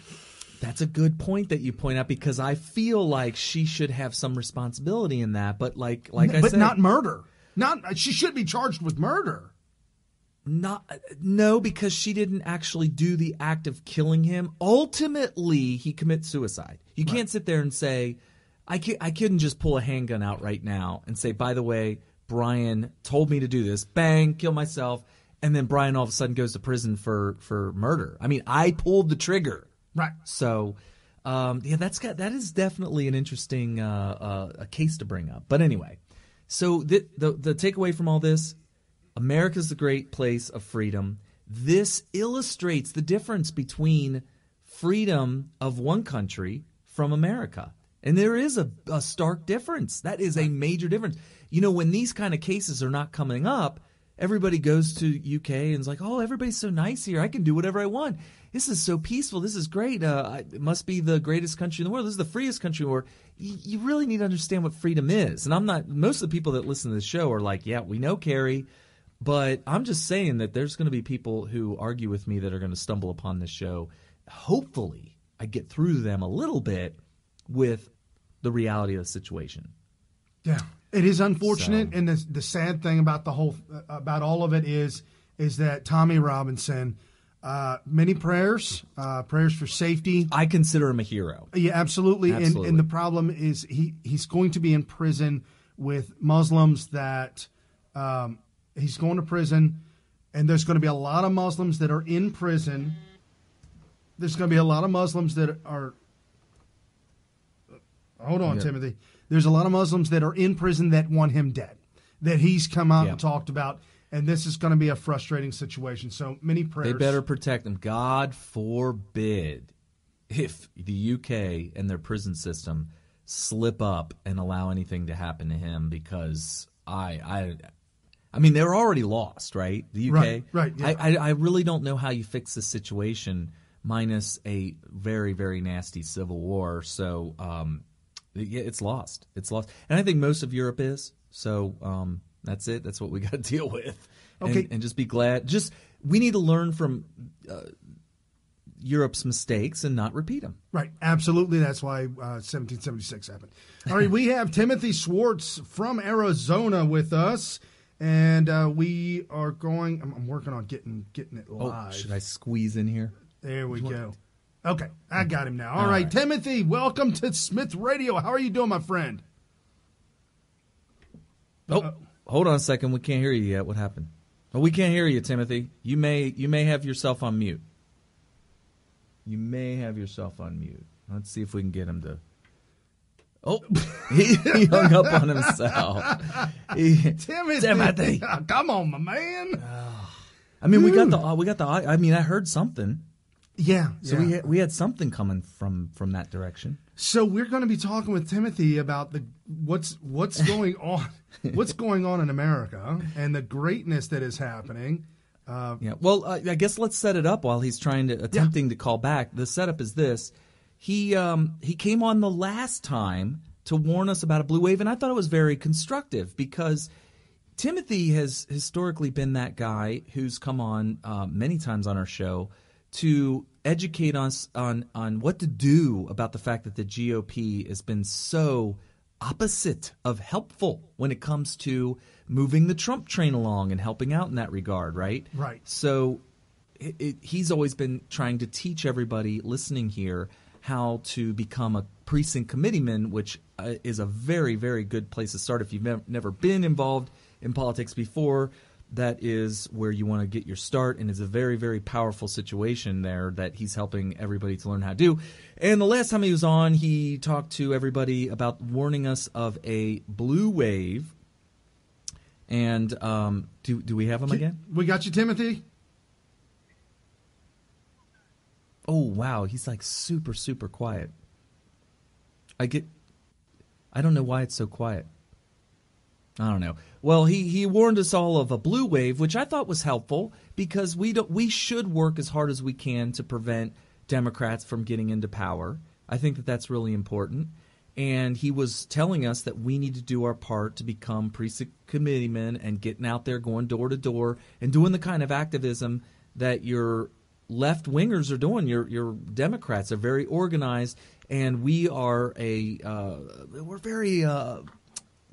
That's a good point that you point out, because I feel like she should have some responsibility in that. But I said, but not murder. She should be charged with murder. No, because she didn't actually do the act of killing him. Ultimately, he commits suicide. You can't sit there and say, I couldn't just pull a handgun out right now and say, by the way, Brian told me to do this. Bang, kill myself. And then Brian all of a sudden goes to prison for murder. I mean, I pulled the trigger. Right. So, that is definitely an interesting a case to bring up. But anyway, so the takeaway from all this, America's the great place of freedom. this illustrates the difference between freedom of one country from America. And there is a stark difference. That is a major difference. You know, when these kind of cases are not coming up, everybody goes to UK and is like, oh, everybody's so nice here. I can do whatever I want. This is so peaceful. This is great. It must be the greatest country in the world. This is the freest country in the world. You really need to understand what freedom is. And most of the people that listen to the show are like, yeah, we know, Carrie. But I'm just saying that there's going to be people who argue with me that are going to stumble upon this show. Hopefully, I get through to them a little bit with the reality of the situation. Yeah, it is unfortunate, and the sad thing about about all of it is that Tommy Robinson, many prayers for safety. I consider him a hero. Yeah, absolutely. And the problem is he's going to be in prison with Muslims that he's going to prison, and there's going to be a lot of Muslims that are in prison. There's going to be a lot of Muslims that are. Hold on, Timothy. There's a lot of Muslims that are in prison that want him dead, that he's come out and talked about, and this is going to be a frustrating situation. So many prayers. They better protect them. God forbid if the UK and their prison system slip up and allow anything to happen to him, because I mean, they're already lost, right? The UK. Right. Yeah. I really don't know how you fix this situation minus a very, very nasty civil war. So, yeah, it's lost. It's lost. And I think most of Europe is. So that's it. That's what we got to deal with. Okay. And just be glad. We need to learn from Europe's mistakes and not repeat them. Right. Absolutely. That's why 1776 happened. All right. We have Timothy Schwartz from Arizona with us. And we are going – I'm working on getting it live. Oh, should I squeeze in here? There we go. Okay, I got him now. All right, Timothy, welcome to Smith Radio. How are you doing, my friend? Oh, hold on a second. We can't hear you yet. What happened? Oh, we can't hear you, Timothy. You may have yourself on mute. You may have yourself on mute. Let's see if we can get him to. Oh, he hung up on himself. Timothy, come on, my man. I mean, we got the. I mean, I heard something. Yeah. So we had something coming from that direction. So we're going to be talking with Timothy about what's going on, what's going on in America and the greatness that is happening. Yeah. Well, I guess let's set it up while he's attempting to call back. The setup is this: he came on the last time to warn us about a blue wave, and I thought it was very constructive because Timothy has historically been that guy who's come on many times on our show to educate us on what to do about the fact that the GOP has been so opposite of helpful when it comes to moving the Trump train along and helping out in that regard, right? Right. So he's always been trying to teach everybody listening here how to become a precinct committeeman, which is a very, very good place to start if you've never been involved in politics before. That is where you want to get your start, and it's a very, very powerful situation there that he's helping everybody to learn how to do. And the last time he was on, he talked to everybody about warning us of a blue wave. And do we have him again? We got you, Timothy. Oh, wow. He's like super, super quiet. I don't know why it's so quiet. I don't know. Well, he warned us all of a blue wave, which I thought was helpful because we should work as hard as we can to prevent Democrats from getting into power. I think that that's really important. And he was telling us that we need to do our part to become precinct committeemen and getting out there, going door to door, and doing the kind of activism that your left-wingers are doing. Your Democrats are very organized, and we are we're very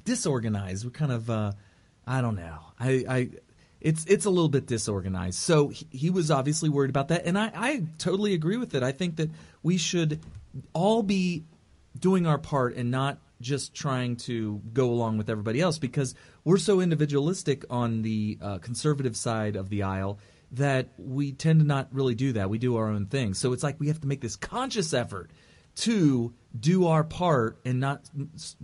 disorganized. We're kind of I don't know. It's a little bit disorganized. So he was obviously worried about that, and I totally agree with it. I think that we should all be doing our part and not just trying to go along with everybody else, because we're so individualistic on the conservative side of the aisle that we tend to not really do that. We do our own thing. So it's like we have to make this conscious effort to do our part and not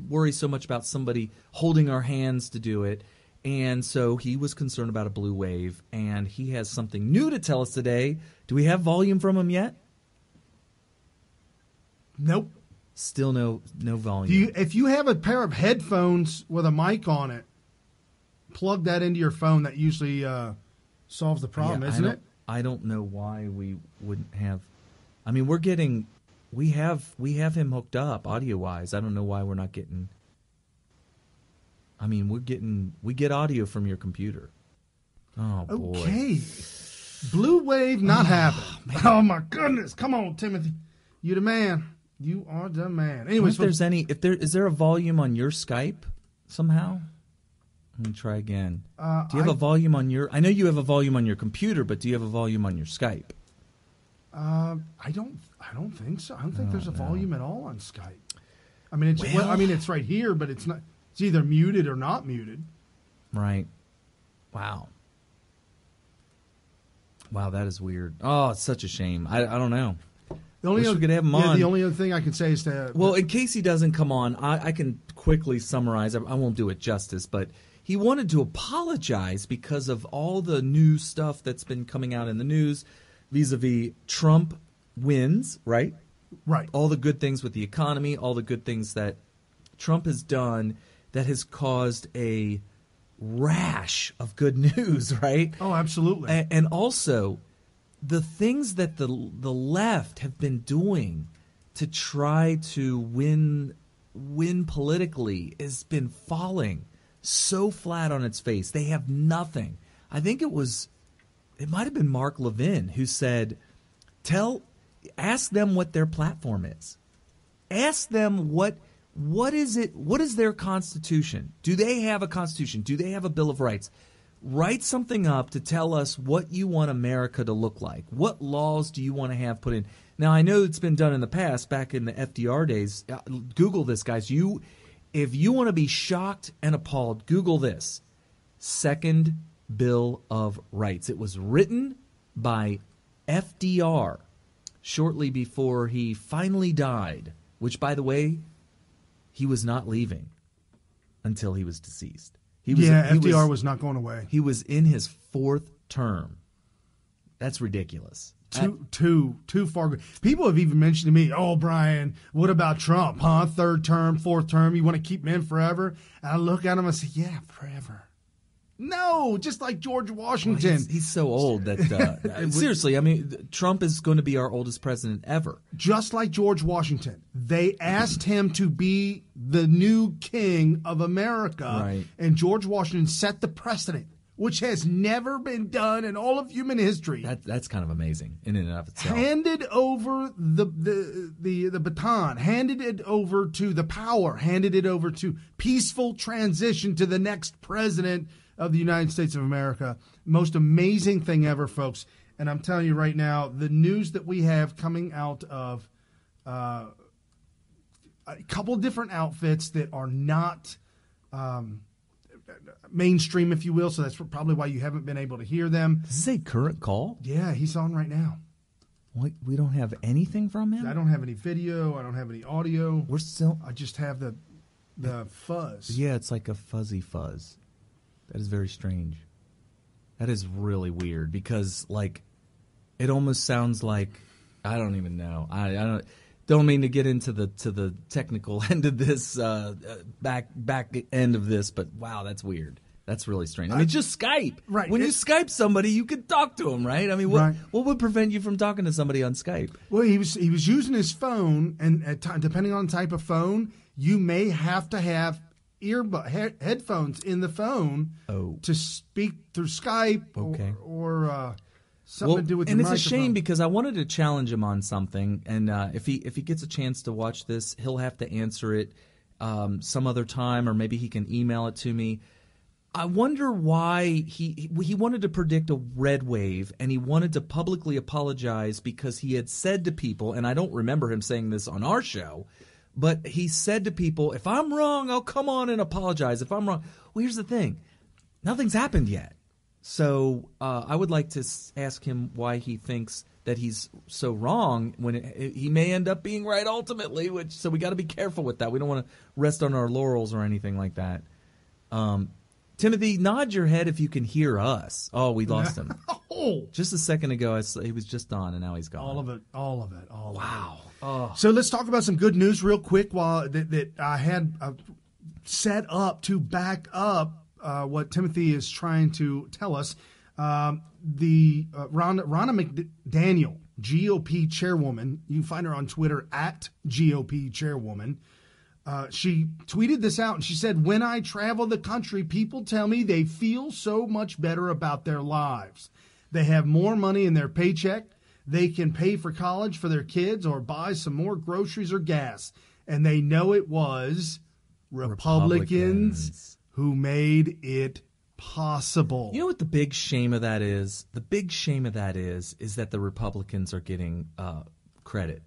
worry so much about somebody holding our hands to do it. And so he was concerned about a blue wave, and he has something new to tell us today. Do we have volume from him yet? Nope. Still no volume. If you have a pair of headphones with a mic on it, plug that into your phone. That usually solves the problem, isn't it? I don't know why we wouldn't have. I mean, we have him hooked up audio wise. I don't know why we're not getting. I mean, we get audio from your computer. Oh boy. Okay. Blue wave not happening. Oh my goodness! Come on, Timothy. You the man. You are the man. Anyways, is there a volume on your Skype somehow? Let me try again. Do you have a volume on your? I know you have a volume on your computer, but do you have a volume on your Skype? I don't think so. I don't think there's a volume at all on Skype. I mean, it's right here, but it's not. It's either muted or not muted. Right. Wow. Wow, that is weird. Oh, it's such a shame. I don't know. The only we could have him on. The only other thing I can say is that. Well, in case he doesn't come on, I can quickly summarize. I won't do it justice, but he wanted to apologize because of all the new stuff that's been coming out in the news vis-a-vis Trump wins, right? Right. All the good things with the economy, all the good things that Trump has done that has caused a rash of good news, right? Oh, absolutely. And also the things that the left have been doing to try to win politically has been falling so flat on its face. They have nothing. I think it might have been Mark Levin who said, ask them what their platform is. Ask them what is their constitution? Do they have a constitution? Do they have a Bill of Rights? Write something up to tell us what you want America to look like. What laws do you want to have put in? Now, I know it's been done in the past, back in the FDR days. Google this, guys. If you want to be shocked and appalled, Google this. Second Bill of Rights. It was written by FDR shortly before he finally died, which, by the way, he was not leaving until he was deceased. FDR was not going away. He was in his fourth term. That's ridiculous. Too far. People have even mentioned to me, "Oh, Brian, what about Trump? Huh? Third term, fourth term? You want to keep him in forever?" And I look at him and say, "Yeah, forever." No, just like George Washington. Well, he's so old that seriously, I mean, Trump is going to be our oldest president ever. Just like George Washington. They asked him to be the new king of America, right. And George Washington set the precedent, which has never been done in all of human history. That's kind of amazing in and of itself. Handed over the baton, handed it over to the power, handed it over to peaceful transition to the next president of the United States of America. Most amazing thing ever, folks. And I'm telling you right now, the news that we have coming out of a couple different outfits that are not mainstream, if you will. So that's probably why you haven't been able to hear them. Is this a current call? Yeah, he's on right now. We don't have anything from him? I don't have any video. I don't have any audio. I just have the fuzz. Yeah, it's like a fuzzy fuzz. That is very strange. That is really weird because, like, it almost sounds like I don't even know. I don't mean to get into the technical end of this back end of this, but wow, that's weird. That's really strange. I mean, just Skype. Right. When you Skype somebody, you can talk to them, right? I mean, what would prevent you from talking to somebody on Skype? Well, he was using his phone, and depending on the type of phone, you may have to have headphones in the phone to speak through Skype or something to do with your microphone. And it's a shame because I wanted to challenge him on something, and if he gets a chance to watch this, he'll have to answer it some other time, or maybe he can email it to me. I wonder why he wanted to predict a red wave, and he wanted to publicly apologize because he had said to people, and I don't remember him saying this on our show, but he said to people, if I'm wrong, I'll come on and apologize. If I'm wrong. Well, here's the thing. Nothing's happened yet. So I would like to ask him why he thinks that he's so wrong when he may end up being right ultimately, so we got to be careful with that. We don't want to rest on our laurels or anything like that. Timothy, nod your head if you can hear us. Oh, we lost him. Oh. Just a second ago, he was just on, and now he's gone. All of it. Wow. Oh. So let's talk about some good news real quick while that I had set up to back up what Timothy is trying to tell us. Ronna McDaniel, GOP chairwoman, you can find her on Twitter at GOP chairwoman. She tweeted this out, and she said, "When I travel the country, people tell me they feel so much better about their lives. They have more money in their paycheck. They can pay for college for their kids or buy some more groceries or gas. And they know it was Republicans who made it possible." You know what the big shame of that is? The big shame of that is that the Republicans are getting credit.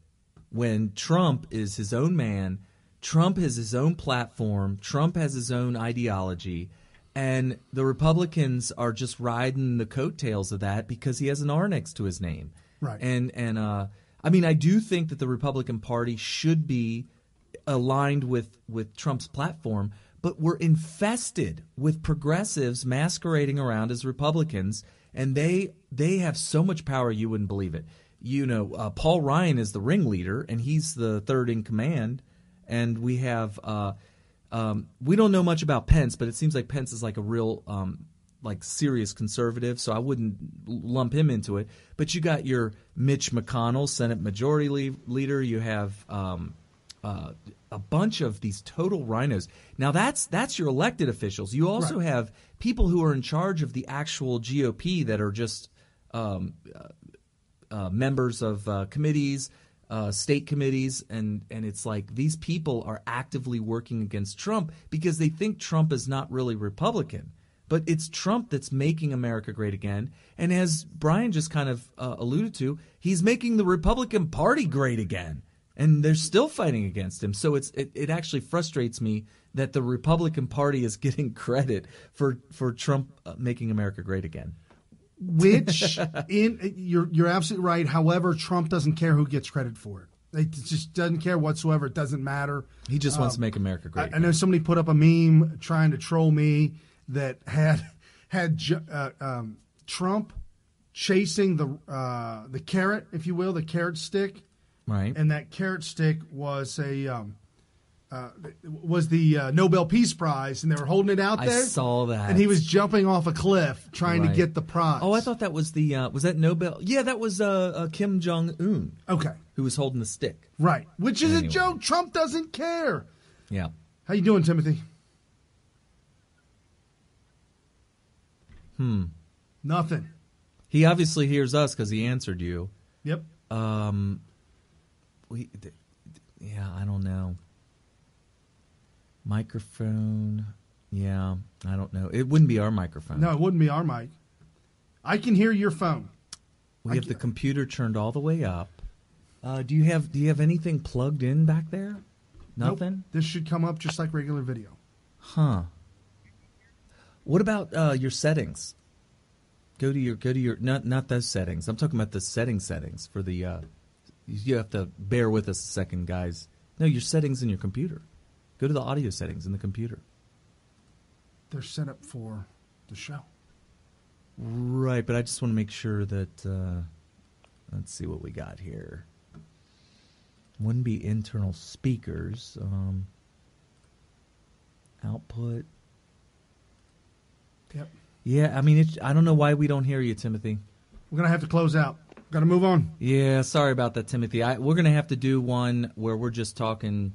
When Trump is his own man, Trump has his own platform, Trump has his own ideology, and the Republicans are just riding the coattails of that because he has an R next to his name. Right. And I mean, I do think that the Republican Party should be aligned with Trump's platform, but we're infested with progressives masquerading around as Republicans, and they have so much power you wouldn't believe it. You know, Paul Ryan is the ringleader, and he's the third in command. And we have we don't know much about Pence, but it seems like Pence is like a real serious conservative, so I wouldn't lump him into it. But you got your Mitch McConnell, Senate Majority Leader. You have a bunch of these total rhinos. Now that's your elected officials. You also have people who are in charge of the actual GOP that are just members of committees. State committees, and it's like these people are actively working against Trump because they think Trump is not really Republican. But it's Trump that's making America great again. And as Brian just kind of alluded to, he's making the Republican Party great again. And they're still fighting against him. So it actually frustrates me that the Republican Party is getting credit for Trump making America great again. Which you're absolutely right. However, Trump doesn't care who gets credit for it. It just doesn't care whatsoever. It doesn't matter. He just wants to make America great. I know somebody put up a meme trying to troll me that had Trump chasing the carrot, if you will, the carrot stick, right? And that carrot stick was the Nobel Peace Prize, and they were holding it out there. I saw that. And he was jumping off a cliff trying to get the prize. Oh, I thought that was was that Nobel? Yeah, that was Kim Jong-un. Okay. Who was holding the stick. Right. Which is a joke. Trump doesn't care. Yeah. How you doing, Timothy? Nothing. He obviously hears us because he answered you. Yep. I don't know. Microphone. Yeah, I don't know. It wouldn't be our microphone. No, it wouldn't be our mic. I can hear your phone. We have the computer turned all the way up. Do you have anything plugged in back there? Nothing? Nope. This should come up just like regular video. Huh. What about your settings? Go to your not those settings. I'm talking about the settings for the you have to bear with us a second, guys. No, your settings in your computer. Go to the audio settings in the computer. They're set up for the show. Right, but I just want to make sure that let's see what we got here. Wouldn't be internal speakers. Output. Yep. Yeah, I mean, I don't know why we don't hear you, Timothy. We're going to have to close out. Got to move on. Yeah, sorry about that, Timothy. We're going to have to do one where we're just talking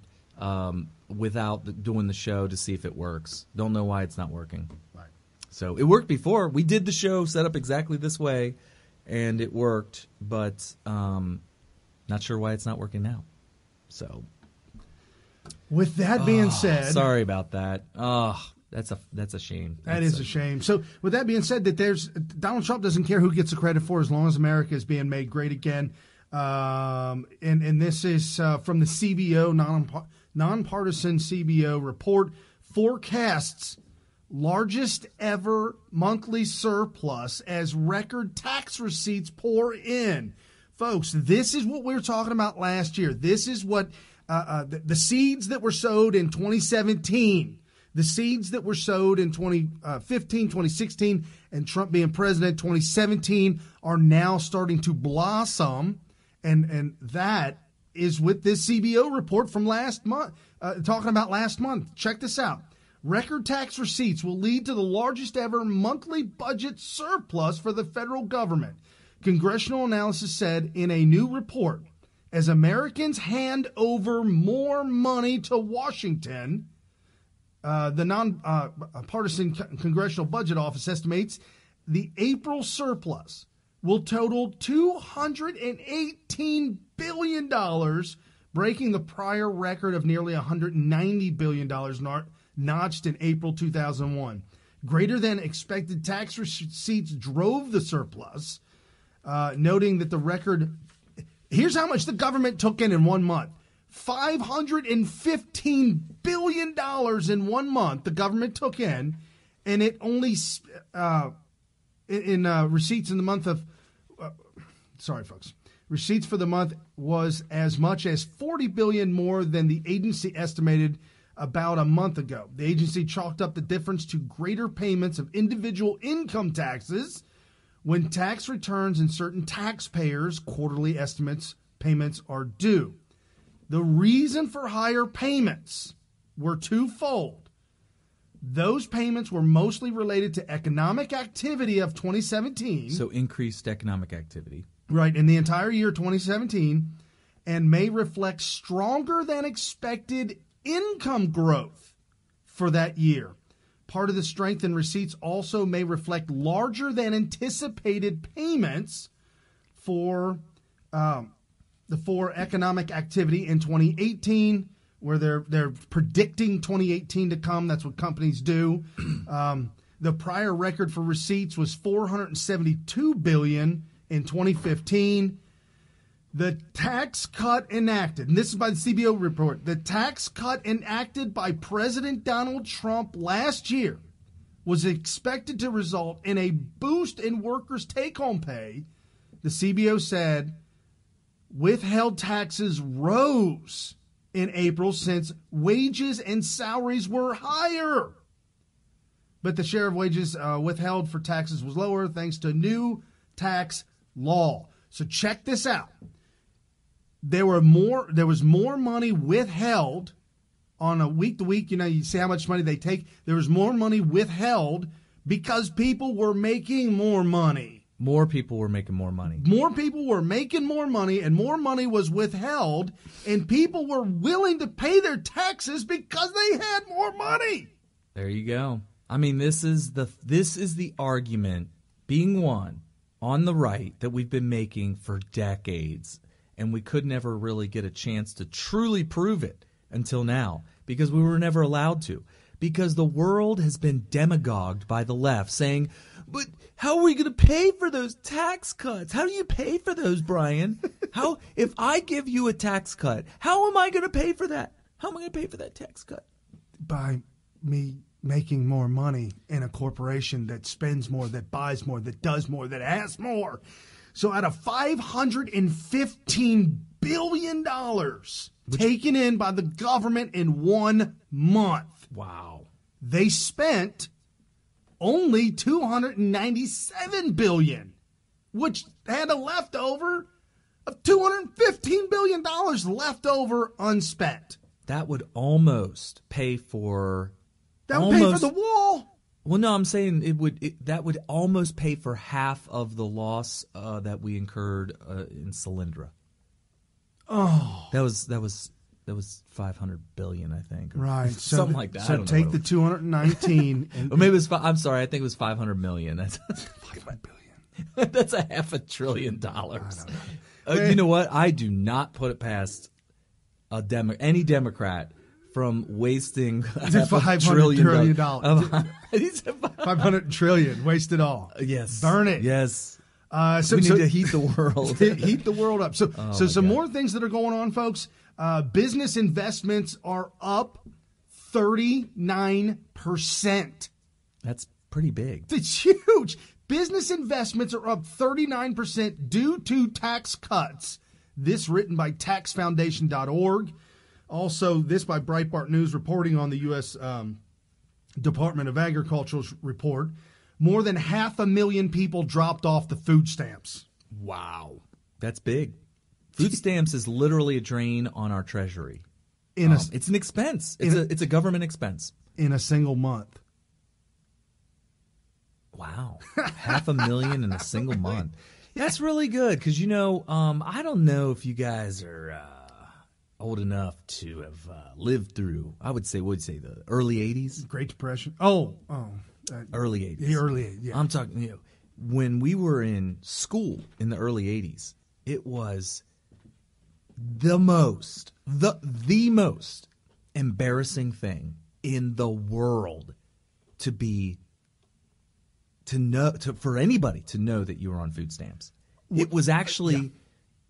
without doing the show to see if it works. Don't know why it's not working. Right. So it worked before. We did the show set up exactly this way, and it worked, but not sure why it's not working now. So, with that being said, sorry about that. That's a shame. That is a shame. So, with that being said, that Donald Trump doesn't care who gets the credit for as long as America is being made great again. And this is from the CBO, nonpartisan CBO report, forecasts largest ever monthly surplus as record tax receipts pour in. Folks, this is what we were talking about last year. This is what the seeds that were sowed in 2017. The seeds that were sowed in 2015, 2016, and Trump being president 2017 are now starting to blossom, and that is with this CBO report from last month, talking about last month. Check this out. Record tax receipts will lead to the largest ever monthly budget surplus for the federal government, congressional analysis said in a new report. As Americans hand over more money to Washington, the non-partisan Congressional Budget Office estimates the April surplus will total $218 billion, breaking the prior record of nearly $190 billion notched in April 2001. Greater than expected tax receipts drove the surplus, noting that the record... Here's how much the government took in 1 month. $515 billion in 1 month the government took in, and it only receipts in the month of receipts for the month was as much as $40 billion more than the agency estimated about a month ago. The agency chalked up the difference to greater payments of individual income taxes when tax returns and certain taxpayers' quarterly payments are due. The reason for higher payments were twofold. Those payments were mostly related to economic activity of 2017. So increased economic activity. Right, in the entire year 2017, and may reflect stronger than expected income growth for that year. Part of the strength in receipts also may reflect larger than anticipated payments for economic activity in 2018, where they're predicting 2018 to come. That's what companies do. The prior record for receipts was $472 billion in 2015. The tax cut enacted, and this is by the CBO report, the tax cut enacted by President Donald Trump last year was expected to result in a boost in workers' take-home pay. The CBO said withheld taxes rose in April since wages and salaries were higher. But the share of wages withheld for taxes was lower thanks to new tax law. So check this out. There was more money withheld on a week-to-week. You see how much money they take. There was more money withheld because people were making more money. More people were making more money. More people were making more money, and more money was withheld, and people were willing to pay their taxes because they had more money. There you go. I mean, this is the argument being won on the right that we've been making for decades. And we could never really get a chance to truly prove it until now because we were never allowed to. Because the world has been demagogued by the left saying, but how are we going to pay for those tax cuts? How do you pay for those, Brian? How if I give you a tax cut, how am I going to pay for that? How am I going to pay for that tax cut? By me making more money in a corporation that spends more, that buys more, that does more, that has more. So out of $515 billion taken in by the government in 1 month. Wow. They spent only $297 billion, which had a leftover of $215 billion left over unspent. That would almost pay for... That would pay for the wall. Well, no, I'm saying that would almost pay for half of the loss that we incurred in Solyndra. Oh, that was $500 billion, I think, right? Something like that. So take the 219. Or maybe it was. I'm sorry, I think it was $500 million. That's $500 billion. That's $500 billion. You know what? I do not put it past any Democrat from wasting $500 trillion. $500 trillion, waste it all. Yes, burn it. Yes. We need to heat the world. Heat the world up. So some more things that are going on, folks. Business investments are up 39%. That's pretty big. It's huge. Business investments are up 39% due to tax cuts. This written by taxfoundation.org. Also, this by Breitbart News reporting on the U.S. Department of Agriculture's report, more than 500,000 people dropped off the food stamps. Wow. That's big. Food stamps is literally a drain on our treasury. It's an expense. It's a government expense. In a single month. Wow. 500,000 in a single month. That's really good because, I don't know if you guys are old enough to have lived through, I would say the early 80s. Great Depression. Early 80s. The early 80s, yeah. I'm talking, when we were in school in the early 80s, it was the most embarrassing thing in the world for anybody to know that you were on food stamps. It was actually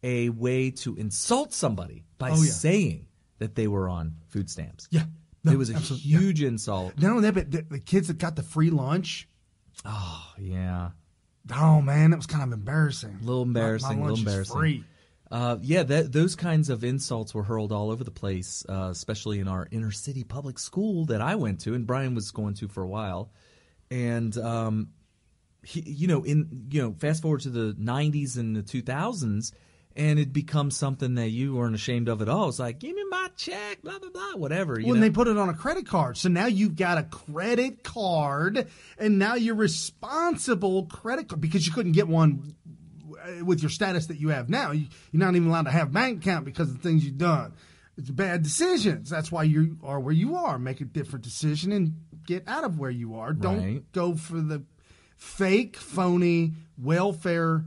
a way to insult somebody by saying that they were on food stamps. Yeah. No, it was a huge insult. Not only that, but the kids that got the free lunch. Oh, yeah. Oh, man, that was kind of embarrassing. A little embarrassing. My lunch is free. Those kinds of insults were hurled all over the place, especially in our inner city public school that I went to and Brian was going to for a while. And, fast forward to the 90s and the 2000s, and it becomes something that you weren't ashamed of at all. It's like, give me my check, blah, blah, blah, whatever. And they put it on a credit card. So now you've got a credit card, and now you're responsible credit card because you couldn't get one with your status that you have now. You're not even allowed to have a bank account because of the things you've done. It's bad decisions. That's why you are where you are. Make a different decision and get out of where you are. Don't go for the fake, phony welfare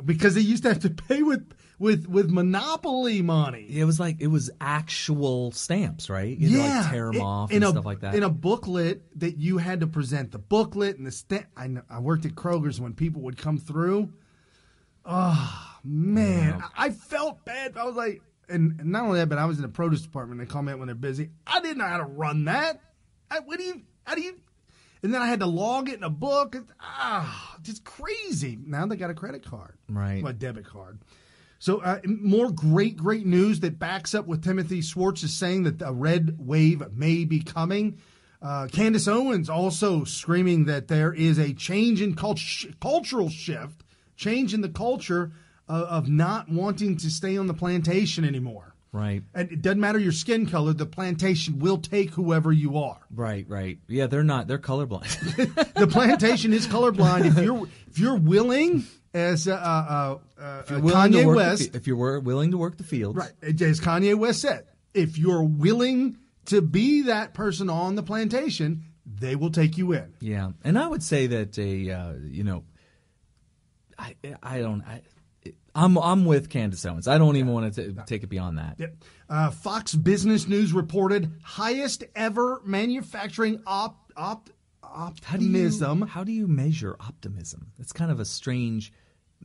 because they used to have to pay with monopoly money. It was actual stamps, right? You had to tear them off and stuff like that. In a booklet that you had to present the booklet and the stamp. I worked at Kroger's when people would come through. Oh man, I felt bad. I was like, and not only that, but I was in the produce department. They call me out when they're busy. I didn't know how to run that. How do you? And then I had to log it in a book. Just crazy. Now they got a credit card, right? Well, a debit card. So more great news that backs up what Timothy Schwartz is saying that a red wave may be coming. Candace Owens also screaming that there is a change in cultural shift, change in the culture of not wanting to stay on the plantation anymore. Right. And it doesn't matter your skin color, the plantation will take whoever you are. Right. Yeah, they're colorblind. The plantation is colorblind. If you're willing, as Kanye West, if you're willing to work the fields, right? As Kanye West said, if you're willing to be that person on the plantation, they will take you in. Yeah, and I would say that I'm with Candace Owens. I don't even want to take it beyond that. Yep. Fox Business News reported highest ever manufacturing optimism. How do you measure optimism? It's kind of a strange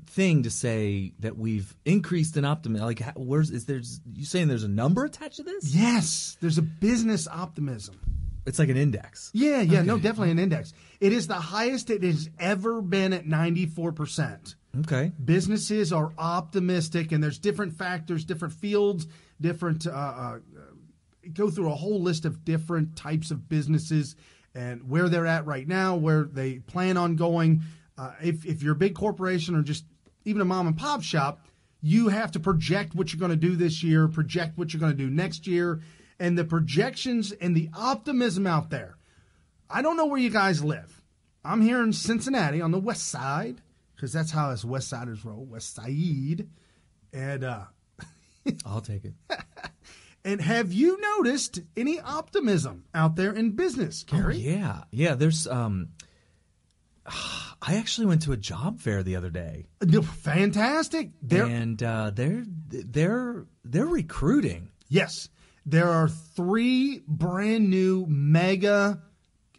thing to say that we've increased in optimism. Like, you saying there's a number attached to this? Yes, there's a business optimism. It's like an index. Yeah, okay. No, definitely an index. It is the highest it has ever been at 94%. Okay. Businesses are optimistic, and there's different factors, different fields, different go through a whole list of different types of businesses and where they're at right now, where they plan on going. If you're a big corporation or just even a mom and pop shop, you have to project what you're going to do this year, project what you're going to do next year, and the projections and the optimism out there. I don't know where you guys live. I'm here in Cincinnati on the west side, because that's how us West Siders roll, West Side. And I'll take it. And have you noticed any optimism out there in business, Carrie? Oh, yeah. There's I actually went to a job fair the other day. Fantastic. They're recruiting. Yes. There are 3 brand new mega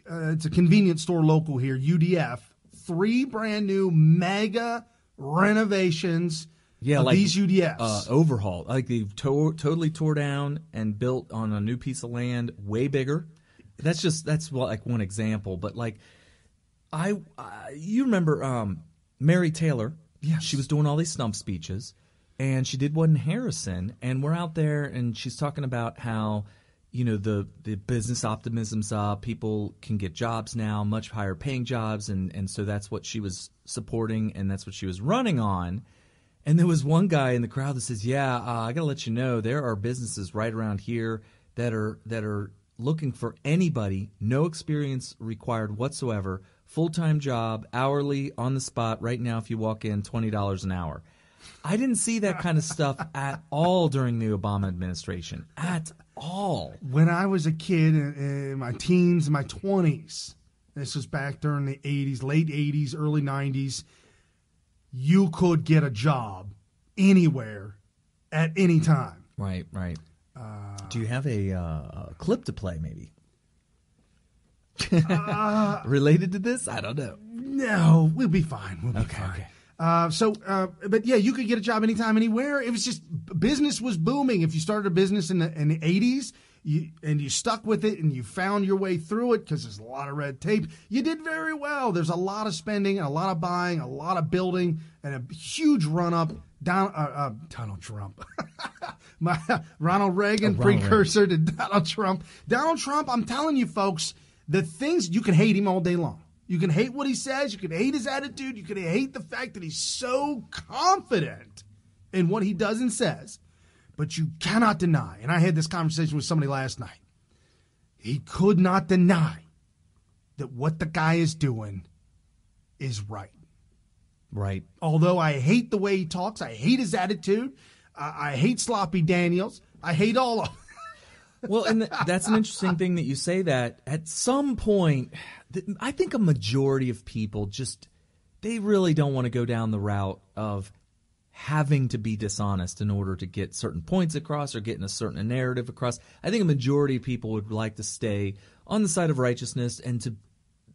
it's a convenience store local here, UDF. 3 brand new mega renovations of these UDFs. Overhaul. Like they've totally tore down and built on a new piece of land way bigger. That's like one example. But like you remember Mary Taylor? Yes. She was doing all these stump speeches, and she did one in Harrison. And we're out there, and she's talking about how the business optimism's up. People can get jobs now, much higher paying jobs, and so that's what she was supporting, and that's what she was running on. And there was one guy in the crowd that says, "Yeah, I got to let you know there are businesses right around here that are looking for anybody, no experience required whatsoever, full-time job, hourly, on the spot. Right now, if you walk in, $20 an hour." I didn't see that kind of stuff at all during the Obama administration. At all. When I was a kid in my teens, my 20s, this was back during the 80s, late 80s, early 90s, you could get a job anywhere at any time. Right. Do you have a clip to play, maybe? Related to this? I don't know. No, we'll be fine. We'll be fine. Okay. But yeah, you could get a job anytime, anywhere. It was just business was booming. If you started a business in the 80s and you stuck with it and you found your way through it because there's a lot of red tape, you did very well. There's a lot of spending, a lot of buying, a lot of building, and a huge run up down. Donald Trump, Ronald Reagan, precursor to Donald Trump. Donald Trump, I'm telling you, folks, the things you can hate him all day long. You can hate what he says. You can hate his attitude. You can hate the fact that he's so confident in what he does and says. But you cannot deny, and I had this conversation with somebody last night, he could not deny that what the guy is doing is right. Right. Although I hate the way he talks, I hate his attitude, I hate Sloppy Daniels, I hate all of them. Well, and that's an interesting thing that you say that. At some point, I think a majority of people they really don't want to go down the route of having to be dishonest in order to get certain points across or getting a certain narrative across. I think a majority of people would like to stay on the side of righteousness and to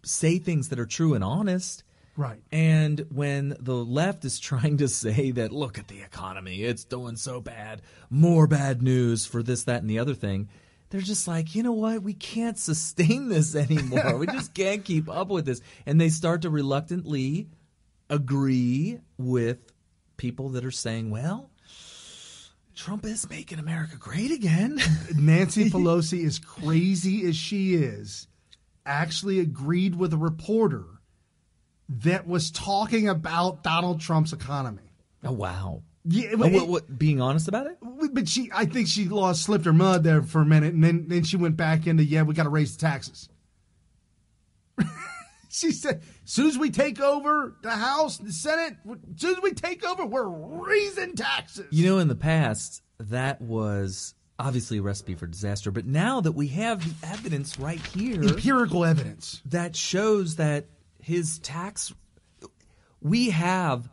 say things that are true and honest. Right. And when the left is trying to say that, look at the economy, it's doing so bad, more bad news for this, that, and the other thing, they're just like, you know what, we can't sustain this anymore. We just can't keep up with this. And they start to reluctantly agree with people that are saying, well, Trump is making America great again. Nancy Pelosi, as crazy as she is, actually agreed with a reporter that was talking about Donald Trump's economy. Oh, wow. Yeah, what, being honest about it? But I think she slipped her mud there for a minute, and then she went back into, we got to raise the taxes. She said, as soon as we take over the House, the Senate, as soon as we take over, we're raising taxes. In the past, that was obviously a recipe for disaster. But now that we have the evidence right here. Empirical evidence. That shows that his tax, we have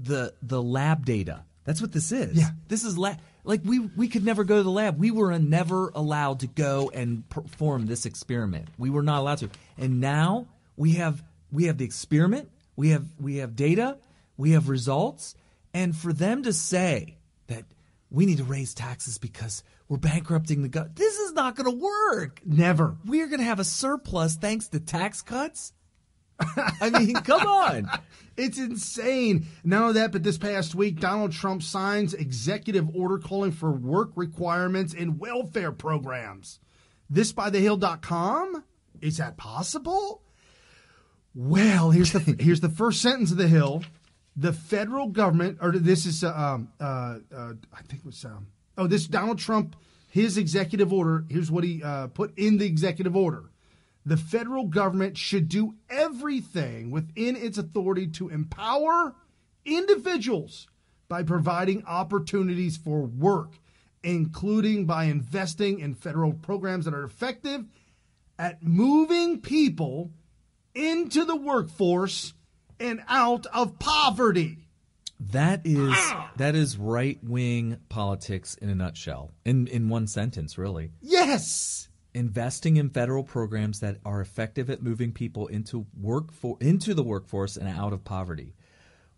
the lab data. That's what this is. Yeah. This is like we could never go to the lab. We were never allowed to go and perform this experiment. We were not allowed to. And now we have the experiment. We have data. We have results. And for them to say that we need to raise taxes because we're bankrupting the government, this is not going to work. Never. We're going to have a surplus thanks to tax cuts. I mean, come on. It's insane. Not only that, but this past week, Donald Trump signs executive order calling for work requirements in welfare programs. Thisbythehill.com? Is that possible? Well, here's the first sentence of the Hill. The federal government, or this is, I think it was, this Donald Trump, his executive order, here's what he put in the executive order. The federal government should do everything within its authority to empower individuals by providing opportunities for work, including by investing in federal programs that are effective at moving people into the workforce and out of poverty. That is right-wing politics in a nutshell, in one sentence, really. Yes. Investing in federal programs that are effective at moving people into the workforce and out of poverty.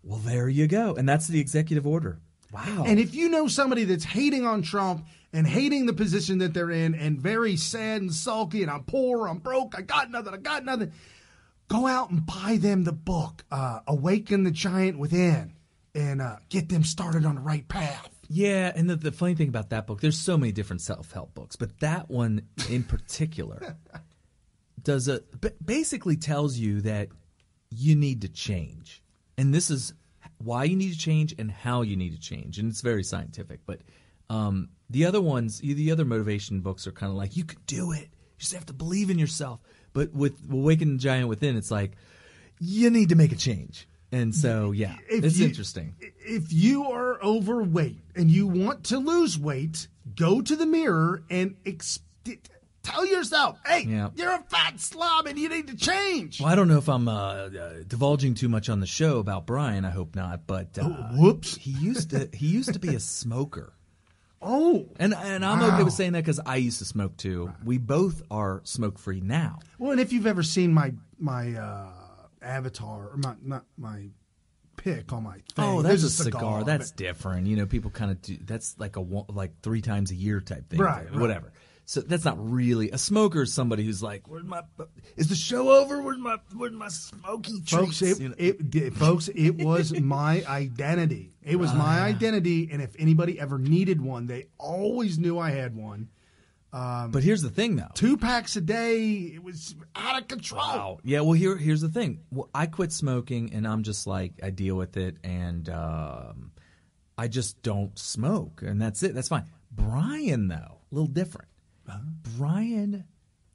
Well, there you go. And that's the executive order. Wow. And if you know somebody that's hating on Trump and hating the position that they're in and very sad and sulky and I'm poor, I'm broke, I got nothing, go out and buy them the book, Awaken the Giant Within, and get them started on the right path. Yeah, and the funny thing about that book, there's so many different self-help books, but that one in particular basically tells you that you need to change. And this is why you need to change and how you need to change. And it's very scientific. But the other motivation books are kind of like, you can do it. You just have to believe in yourself. But with Awaken the Giant Within, it's like, you need to make a change. And so, yeah, it's interesting. If you are overweight and you want to lose weight, go to the mirror and tell yourself, hey, you're a fat slob and you need to change. Well, I don't know if I'm divulging too much on the show about Brian. I hope not. But whoops, he used to be a smoker. Oh, and I'm okay with saying that because I used to smoke too. Right. We both are smoke free now. Well, and if you've ever seen my avatar or my pic on my thing, oh, that's a cigar. That's different. You know, people kind of do. That's like like 3 times a year type thing. Right. Whatever. So that's not really a smoker. Is somebody who's like, is the show over? Where's my smoky treats? Folks, it was my identity. It was my identity, and if anybody ever needed one, they always knew I had one. But here's the thing, though. 2 packs a day, it was out of control. Wow. Yeah, well, here's the thing. Well, I quit smoking, and I'm just like, I deal with it, and I just don't smoke, and that's it. That's fine. Brian, though, a little different. Brian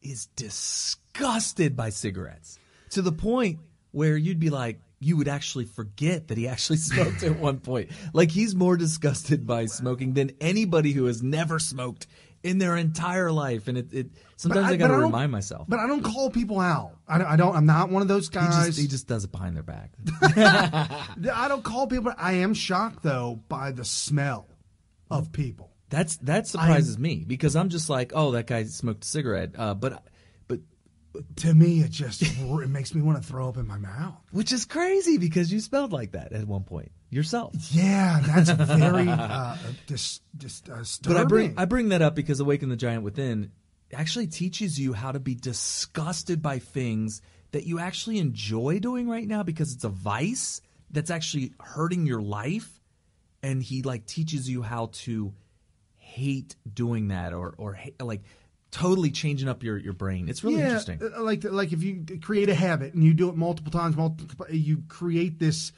is disgusted by cigarettes to the point where you'd be like, you would actually forget that he actually smoked at one point. Like, he's more disgusted by smoking than anybody who has never smoked in their entire life. And it sometimes I got to remind myself. But I don't call people out. I'm not one of those guys. He just does it behind their back. I don't call people. I am shocked, though, by the smell of people. That surprises me because I'm just like, oh, that guy smoked a cigarette. But to me, it makes me want to throw up in my mouth. Which is crazy because you smelled like that at one point yourself. Yeah, that's very disturbing. But I bring that up because Awaken the Giant Within actually teaches you how to be disgusted by things that you actually enjoy doing right now because it's a vice that's actually hurting your life. And he teaches you how to hate doing that or totally changing up your brain. It's really interesting. Like if you create a habit and you do it multiple times, you create this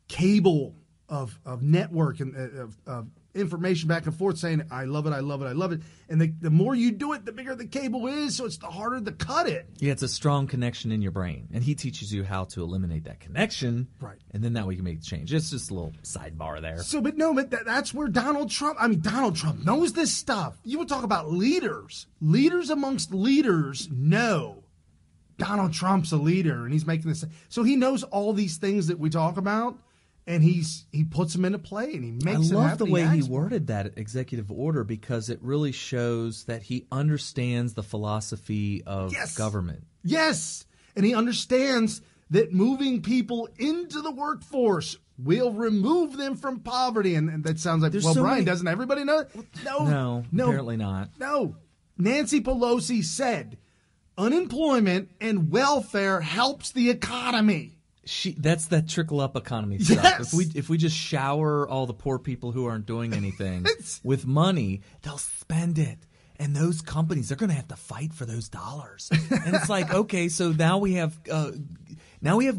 cable of network and of information back and forth saying, I love it, I love it, I love it. And the more you do it, the bigger the cable is, so it's the harder to cut it. Yeah, it's a strong connection in your brain. And he teaches you how to eliminate that connection. Right. And then that way you can make the change. It's just a little sidebar there. But that's where Donald Trump knows this stuff. You would talk about leaders. Leaders amongst leaders know Donald Trump's a leader, and he's making this. So he knows all these things that we talk about. And he puts them into play, and he makes it happen. I love the way he worded that executive order because it really shows that he understands the philosophy of government. Yes, and he understands that moving people into the workforce will remove them from poverty. And that sounds like, Brian, doesn't everybody know that? No, apparently not. No. Nancy Pelosi said unemployment and welfare helps the economy. That's that trickle up economy stuff. Yes. If we just shower all the poor people who aren't doing anything with money, they'll spend it. And those companies, they're going to have to fight for those dollars. And it's like, okay, so now we have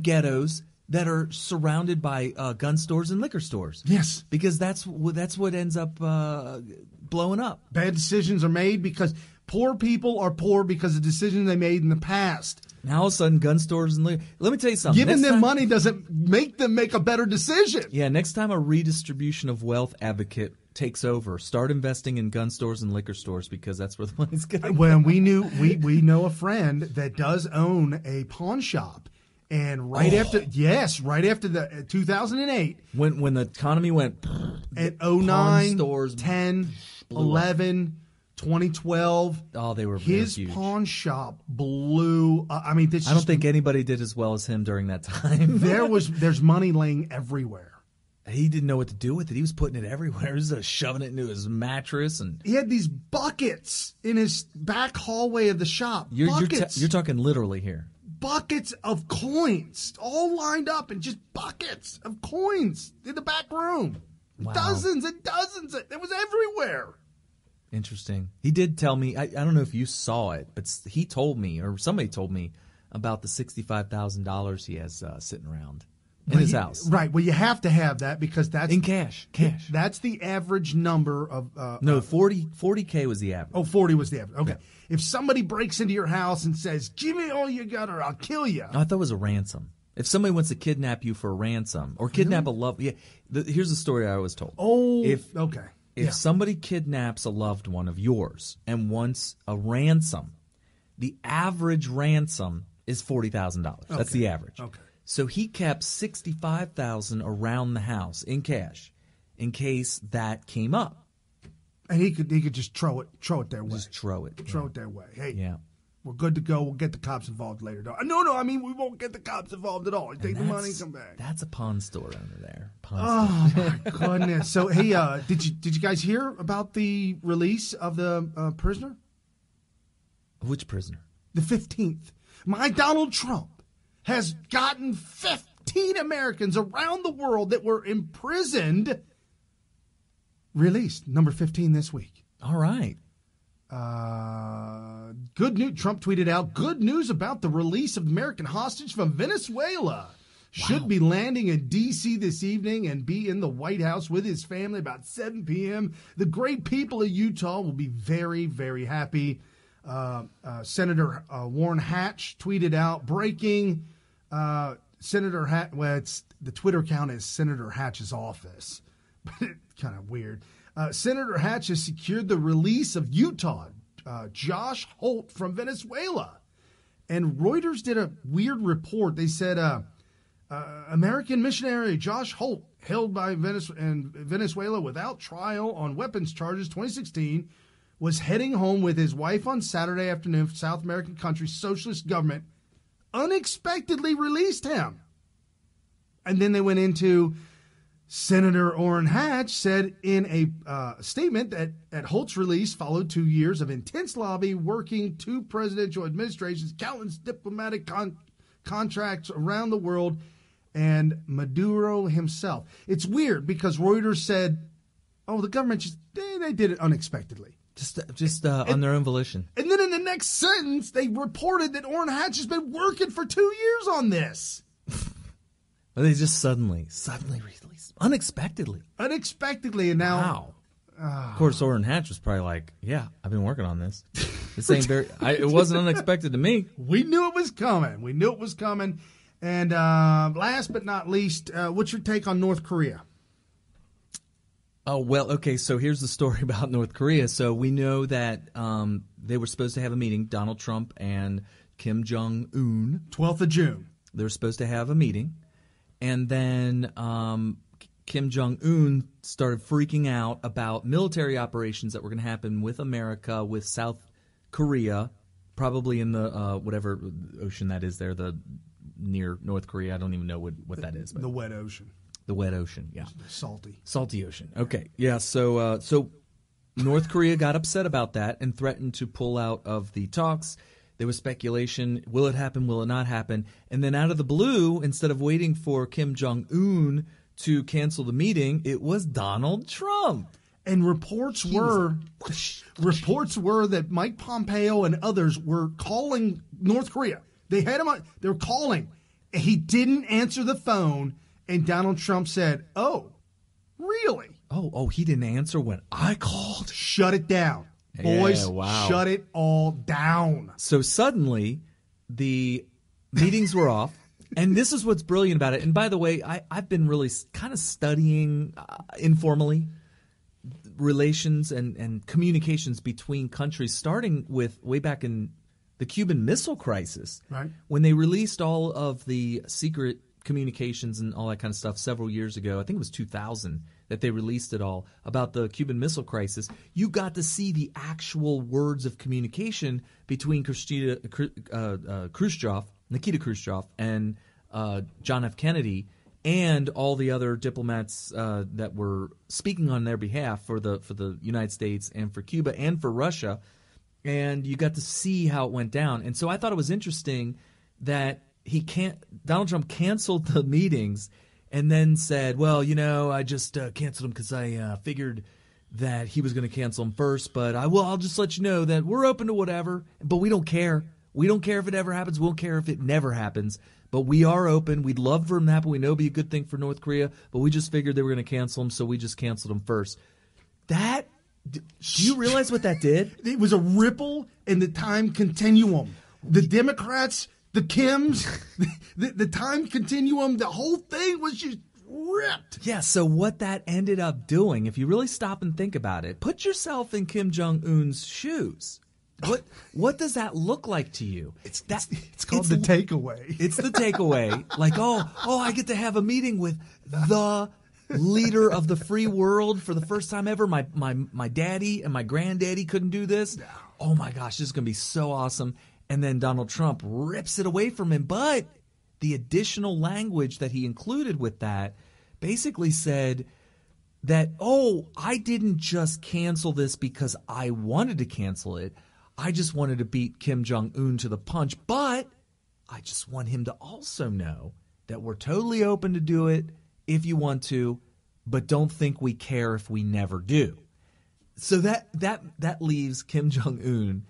ghettos that are surrounded by gun stores and liquor stores. Yes, because that's what ends up blowing up. Bad decisions are made because poor people are poor because of decisions they made in the past. Now all of a sudden, gun stores and liquor. Let me tell you something. Giving them money doesn't make them make a better decision. Yeah, next time a redistribution of wealth advocate takes over, start investing in gun stores and liquor stores because that's where the money's going. Well, we know a friend that does own a pawn shop. And right after the 2008, when the economy went at 09, 10, 11, 2012, they were his huge. Pawn shop blew. I don't think anybody did as well as him during that time. There's money laying everywhere. He didn't know what to do with it. He was putting it everywhere. He was shoving it into his mattress, and he had these buckets in his back hallway of the shop. You're talking literally here. Buckets of coins all lined up, and just buckets of coins in the back room. Wow. Dozens and dozens. It was everywhere. Interesting. He did tell me, I don't know if you saw it, but he told me, or somebody told me, about the $65,000 he has sitting around in his house. Right. Well, you have to have that because that's... In cash. That's the average number of... No, 40K was the average. Oh, 40 was the average. Okay. Yeah. If somebody breaks into your house and says, give me all you got or I'll kill you. I thought it was a ransom. If somebody wants to kidnap you for a ransom or kidnap a loved... Yeah, here's the story I was told. Oh, okay. If somebody kidnaps a loved one of yours and wants a ransom, the average ransom is $40,000. That's the average. Okay. So he kept $65,000 around the house in cash in case that came up. And he could just throw it their way. Just throw it. Throw it their way. Hey, yeah. We're good to go. We'll get the cops involved later. No, I mean, we won't get the cops involved at all. Take the money and come back. That's a pawn store under there. Oh, my goodness. So, hey, did you guys hear about the release of the prisoner? Which prisoner? The 15th. My Donald Trump has gotten 15 Americans around the world that were imprisoned released. Number 15 this week. All right. Good news. Trump tweeted out, good news about the release of American hostage from Venezuela. Should be landing in D.C. this evening and be in the White House with his family about 7 p.m. The great people of Utah will be very, very happy. Senator Warren Hatch tweeted out, breaking Senator Hatch. Well, the Twitter account is Senator Hatch's office, but it's kind of weird. Senator Hatch has secured the release of Utah, Josh Holt from Venezuela. And Reuters did a weird report. They said American missionary Josh Holt, held by Venezuela without trial on weapons charges 2016, was heading home with his wife on Saturday afternoon from South American country's socialist government, unexpectedly released him. And then they went into... Senator Orrin Hatch said in a statement that Holt's release followed 2 years of intense lobby, working two presidential administrations, countless diplomatic contracts around the world, and Maduro himself. It's weird because Reuters said, oh, the government they did it unexpectedly. Just on their own volition. And then in the next sentence, they reported that Orrin Hatch has been working for 2 years on this. Well, they just suddenly released unexpectedly, and now, wow. Of course, Orrin Hatch was probably like, "Yeah, I've been working on this. This ain't it wasn't unexpected to me. We knew it was coming. And last but not least, what's your take on North Korea? Oh well, okay. So here's the story about North Korea. So we know that they were supposed to have a meeting, Donald Trump and Kim Jong-un. 12th of June. They were supposed to have a meeting. And then Kim Jong-un started freaking out about military operations that were going to happen with America, with South Korea, probably in the whatever ocean that is there, the near North Korea. I don't even know what that is. But the wet ocean. The wet ocean, yeah. Salty ocean. Okay, yeah. So North Korea got upset about that and threatened to pull out of the talks. There was speculation, will it happen, will it not happen? And then out of the blue, instead of waiting for Kim Jong-un to cancel the meeting, it was Donald Trump. And reports were that Mike Pompeo and others were calling North Korea. They had him on, they were calling. He didn't answer the phone, and Donald Trump said, "Oh, really? Oh, he didn't answer when I called? Shut it down. Boys, yeah, wow. Shut it all down." So suddenly, the meetings were off, and this is what's brilliant about it. And by the way, I've been really kind of studying informally relations and communications between countries, starting with way back in the Cuban Missile Crisis, right? When they released all of the secret communications and all that kind of stuff several years ago. I think it was 2000 that they released it all about the Cuban Missile Crisis. You got to see the actual words of communication between Nikita Khrushchev and John F. Kennedy and all the other diplomats that were speaking on their behalf for the United States and for Cuba and for Russia. And you got to see how it went down. And so I thought it was interesting that Donald Trump canceled the meetings and then said, well, I just canceled him because I figured that he was going to cancel him first, but I'll just let you know that we're open to whatever, but we don't care. We don't care if it ever happens. We don't care if it never happens, but we are open. We'd love for him to happen. We know it'd be a good thing for North Korea, but we just figured they were going to cancel him, so we just canceled him first. Do you realize what that did? It was a ripple in the time continuum. The Democrats, the Kims, the time continuum, the whole thing was just ripped. Yeah, so what that ended up doing, if you really stop and think about it, put yourself in Kim Jong-un's shoes. What does that look like to you? It's called the takeaway. It's the takeaway. Like, I get to have a meeting with the leader of the free world for the first time ever. My daddy and my granddaddy couldn't do this. No. Oh my gosh, this is going to be so awesome. And then Donald Trump rips it away from him. But the additional language that he included with that basically said that, I didn't just cancel this because I wanted to cancel it. I just wanted to beat Kim Jong-un to the punch. But I just want him to also know that we're totally open to do it if you want to, but don't think we care if we never do. So that leaves Kim Jong-un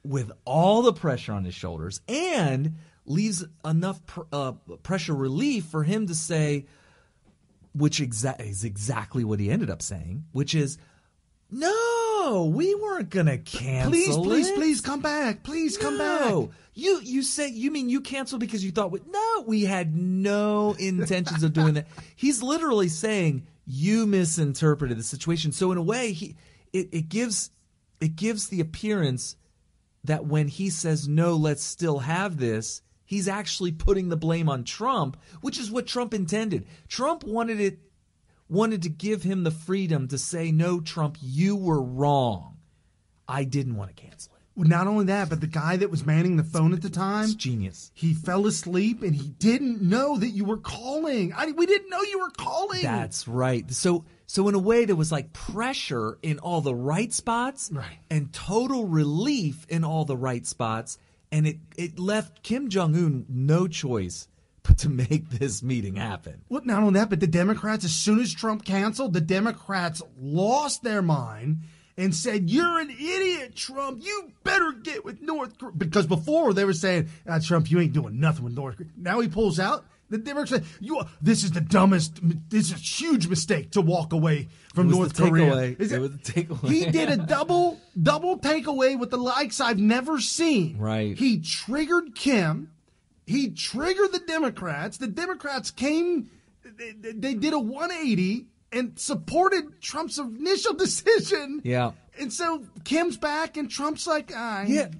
with all the pressure on his shoulders and leaves enough pressure relief for him to say, which is exactly what he ended up saying, which is, no, we weren't going to cancel Please come back. Please come back. You mean you canceled because you thought, no, we had no intentions of doing that. He's literally saying you misinterpreted the situation. So in a way, it gives the appearance that when he says, no, let's still have this, he's actually putting the blame on Trump, which is what Trump intended. Trump wanted to give him the freedom to say, no, Trump, you were wrong. I didn't want to cancel it. Well, not only that, but the guy that was manning the phone at the time, it's genius. He fell asleep and he didn't know that you were calling. We didn't know you were calling. That's right. So in a way, there was like pressure in all the right spots, right, and total relief in all the right spots. And it left Kim Jong-un no choice but to make this meeting happen. Well, not only that, but the Democrats, as soon as Trump canceled, the Democrats lost their mind and said, you're an idiot, Trump. You better get with North Korea. Because before they were saying, Trump, you ain't doing nothing with North Korea. Now he pulls out. The Democrats say, this is a huge mistake to walk away from North Korea. It was the takeaway. He did a double takeaway with the likes I've never seen. Right. He triggered Kim. He triggered the Democrats. The Democrats came, they did a 180 and supported Trump's initial decision. Yeah. And so Kim's back and Trump's like,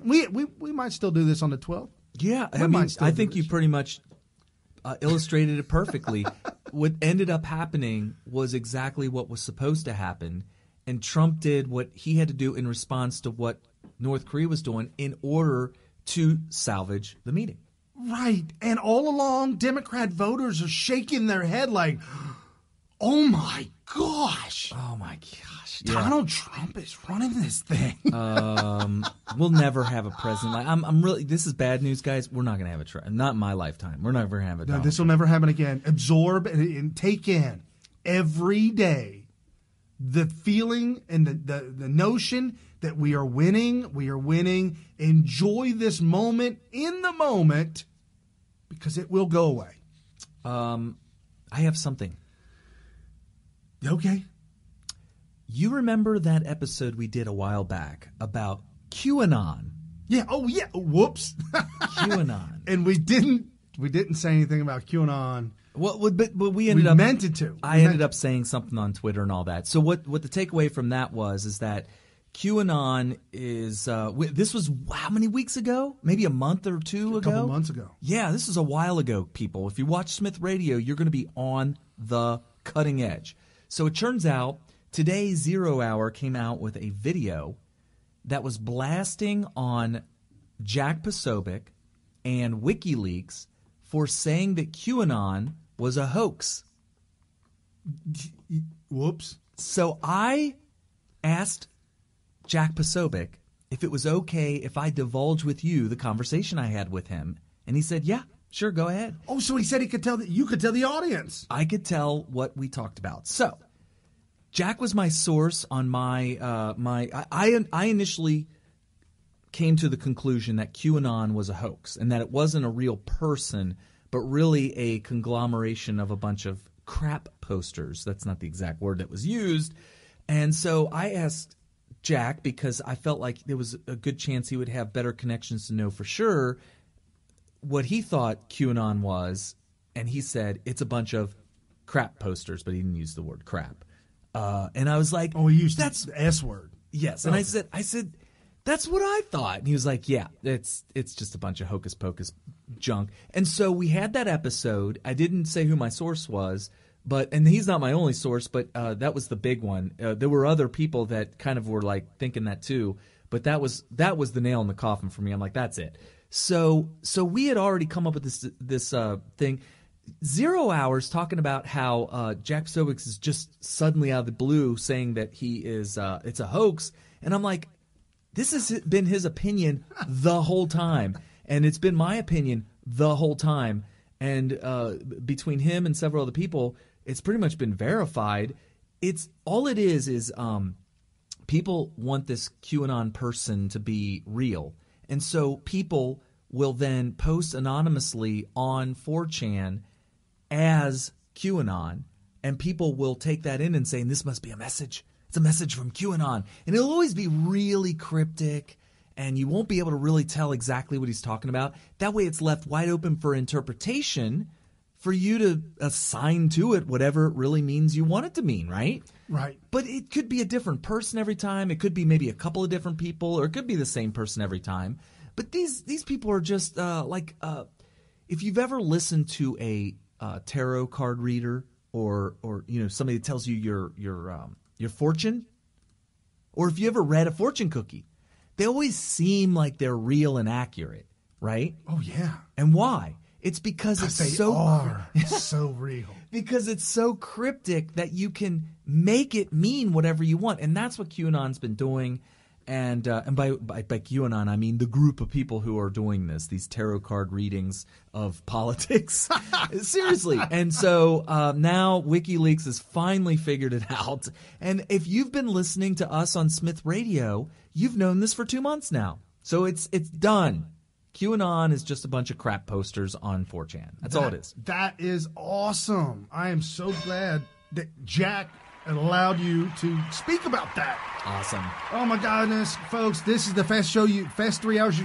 we might still do this on the 12th. Yeah. I think you pretty much illustrated it perfectly. What ended up happening was exactly what was supposed to happen. And Trump did what he had to do in response to what North Korea was doing in order to salvage the meeting. Right. And all along, Democrat voters are shaking their head like, oh, my gosh. Oh, my gosh. Donald Trump is running this thing. We'll never have a president. I'm really. This is bad news, guys. We're not going to have not in my lifetime. We're never going to have a. No, this will never happen again. Absorb and take in every day the feeling and the notion that we are winning. We are winning. Enjoy this moment in the moment because it will go away. I have something. Okay. You remember that episode we did a while back about QAnon? Yeah. Oh, yeah. Whoops. QAnon. And we didn't say anything about QAnon. Well, but we meant it to. I ended up saying something on Twitter and all that. So what the takeaway from that is that QAnon is this was how many weeks ago? Maybe a month or two ago? A couple months ago. Yeah, this is a while ago, people. If you watch Smith Radio, you're going to be on the cutting edge. So it turns out today, 0 Hour came out with a video that was blasting on Jack Posobiec and WikiLeaks for saying that QAnon was a hoax. Whoops. So I asked Jack Posobiec if it was okay if I divulge with you the conversation I had with him. And he said, yeah, Sure, go ahead. Oh, so he said he could tell you could tell the audience. I could tell what we talked about. So, Jack was my source on my I initially came to the conclusion that QAnon was a hoax and that it wasn't a real person, but really a conglomeration of a bunch of crap posters. That's not the exact word that was used. And so I asked Jack, because I felt like there was a good chance he would have better connections to know for sure what he thought QAnon was, and he said it's a bunch of crap posters, but he didn't use the word crap. And I was like, "Oh, he used the S word." Yes, and I said, that's what I thought. And he was like, "Yeah, it's just a bunch of hocus pocus junk." And so we had that episode. I didn't say who my source was, and he's not my only source, but that was the big one. There were other people that kind of were like thinking that too, but that was the nail in the coffin for me. I'm like, that's it. So we had already come up with this thing, 0 hours, talking about how Jack Sobix is just suddenly out of the blue saying that he is it's a hoax, and I'm like, this has been his opinion the whole time, and it's been my opinion the whole time, and between him and several other people, it's pretty much been verified. It's all it is people want this QAnon person to be real. And so people will then post anonymously on 4chan as QAnon, and people will take that in and say, this must be a message. It's a message from QAnon. And it'll always be really cryptic, and you won't be able to really tell exactly what he's talking about. That way it's left wide open for interpretation for you to assign to it whatever it really means you want it to mean, right? Right. But it could be a different person every time. It could be maybe a couple of different people, or it could be the same person every time. But these people are just if you've ever listened to a tarot card reader, or somebody that tells you your fortune, or if you ever read a fortune cookie, they always seem like they're real and accurate, right? Oh yeah. And why? It's because they are so real. Because it's so cryptic that you can make it mean whatever you want, and that's what QAnon's been doing. And by QAnon, I mean the group of people who are doing these tarot card readings of politics. Seriously. And so now WikiLeaks has finally figured it out. And if you've been listening to us on Smith Radio, you've known this for 2 months now. So it's done. QAnon is just a bunch of crap posters on 4chan. That's all it is. That is awesome. I am so glad that Jack allowed you to speak about that. Awesome. Oh my goodness, folks, this is the fast 3 hours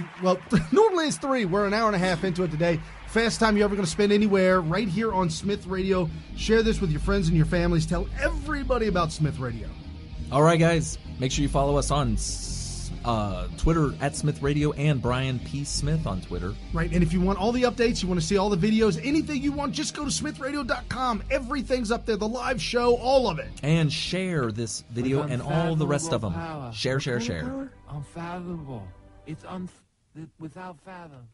normally it's 3. We're an hour and a half into it today. Fast time you're ever going to spend anywhere, right here on Smith Radio. Share this with your friends and your families. Tell everybody about Smith Radio. All right, guys, make sure you follow us on Twitter at Smith Radio, and Brian P. Smith on Twitter. Right, and if you want all the updates, you want to see all the videos, anything you want, just go to smithradio.com. Everything's up there, the live show, all of it. And share this video and all the rest of them. Power. Share. Unfathomable. It's without fathom.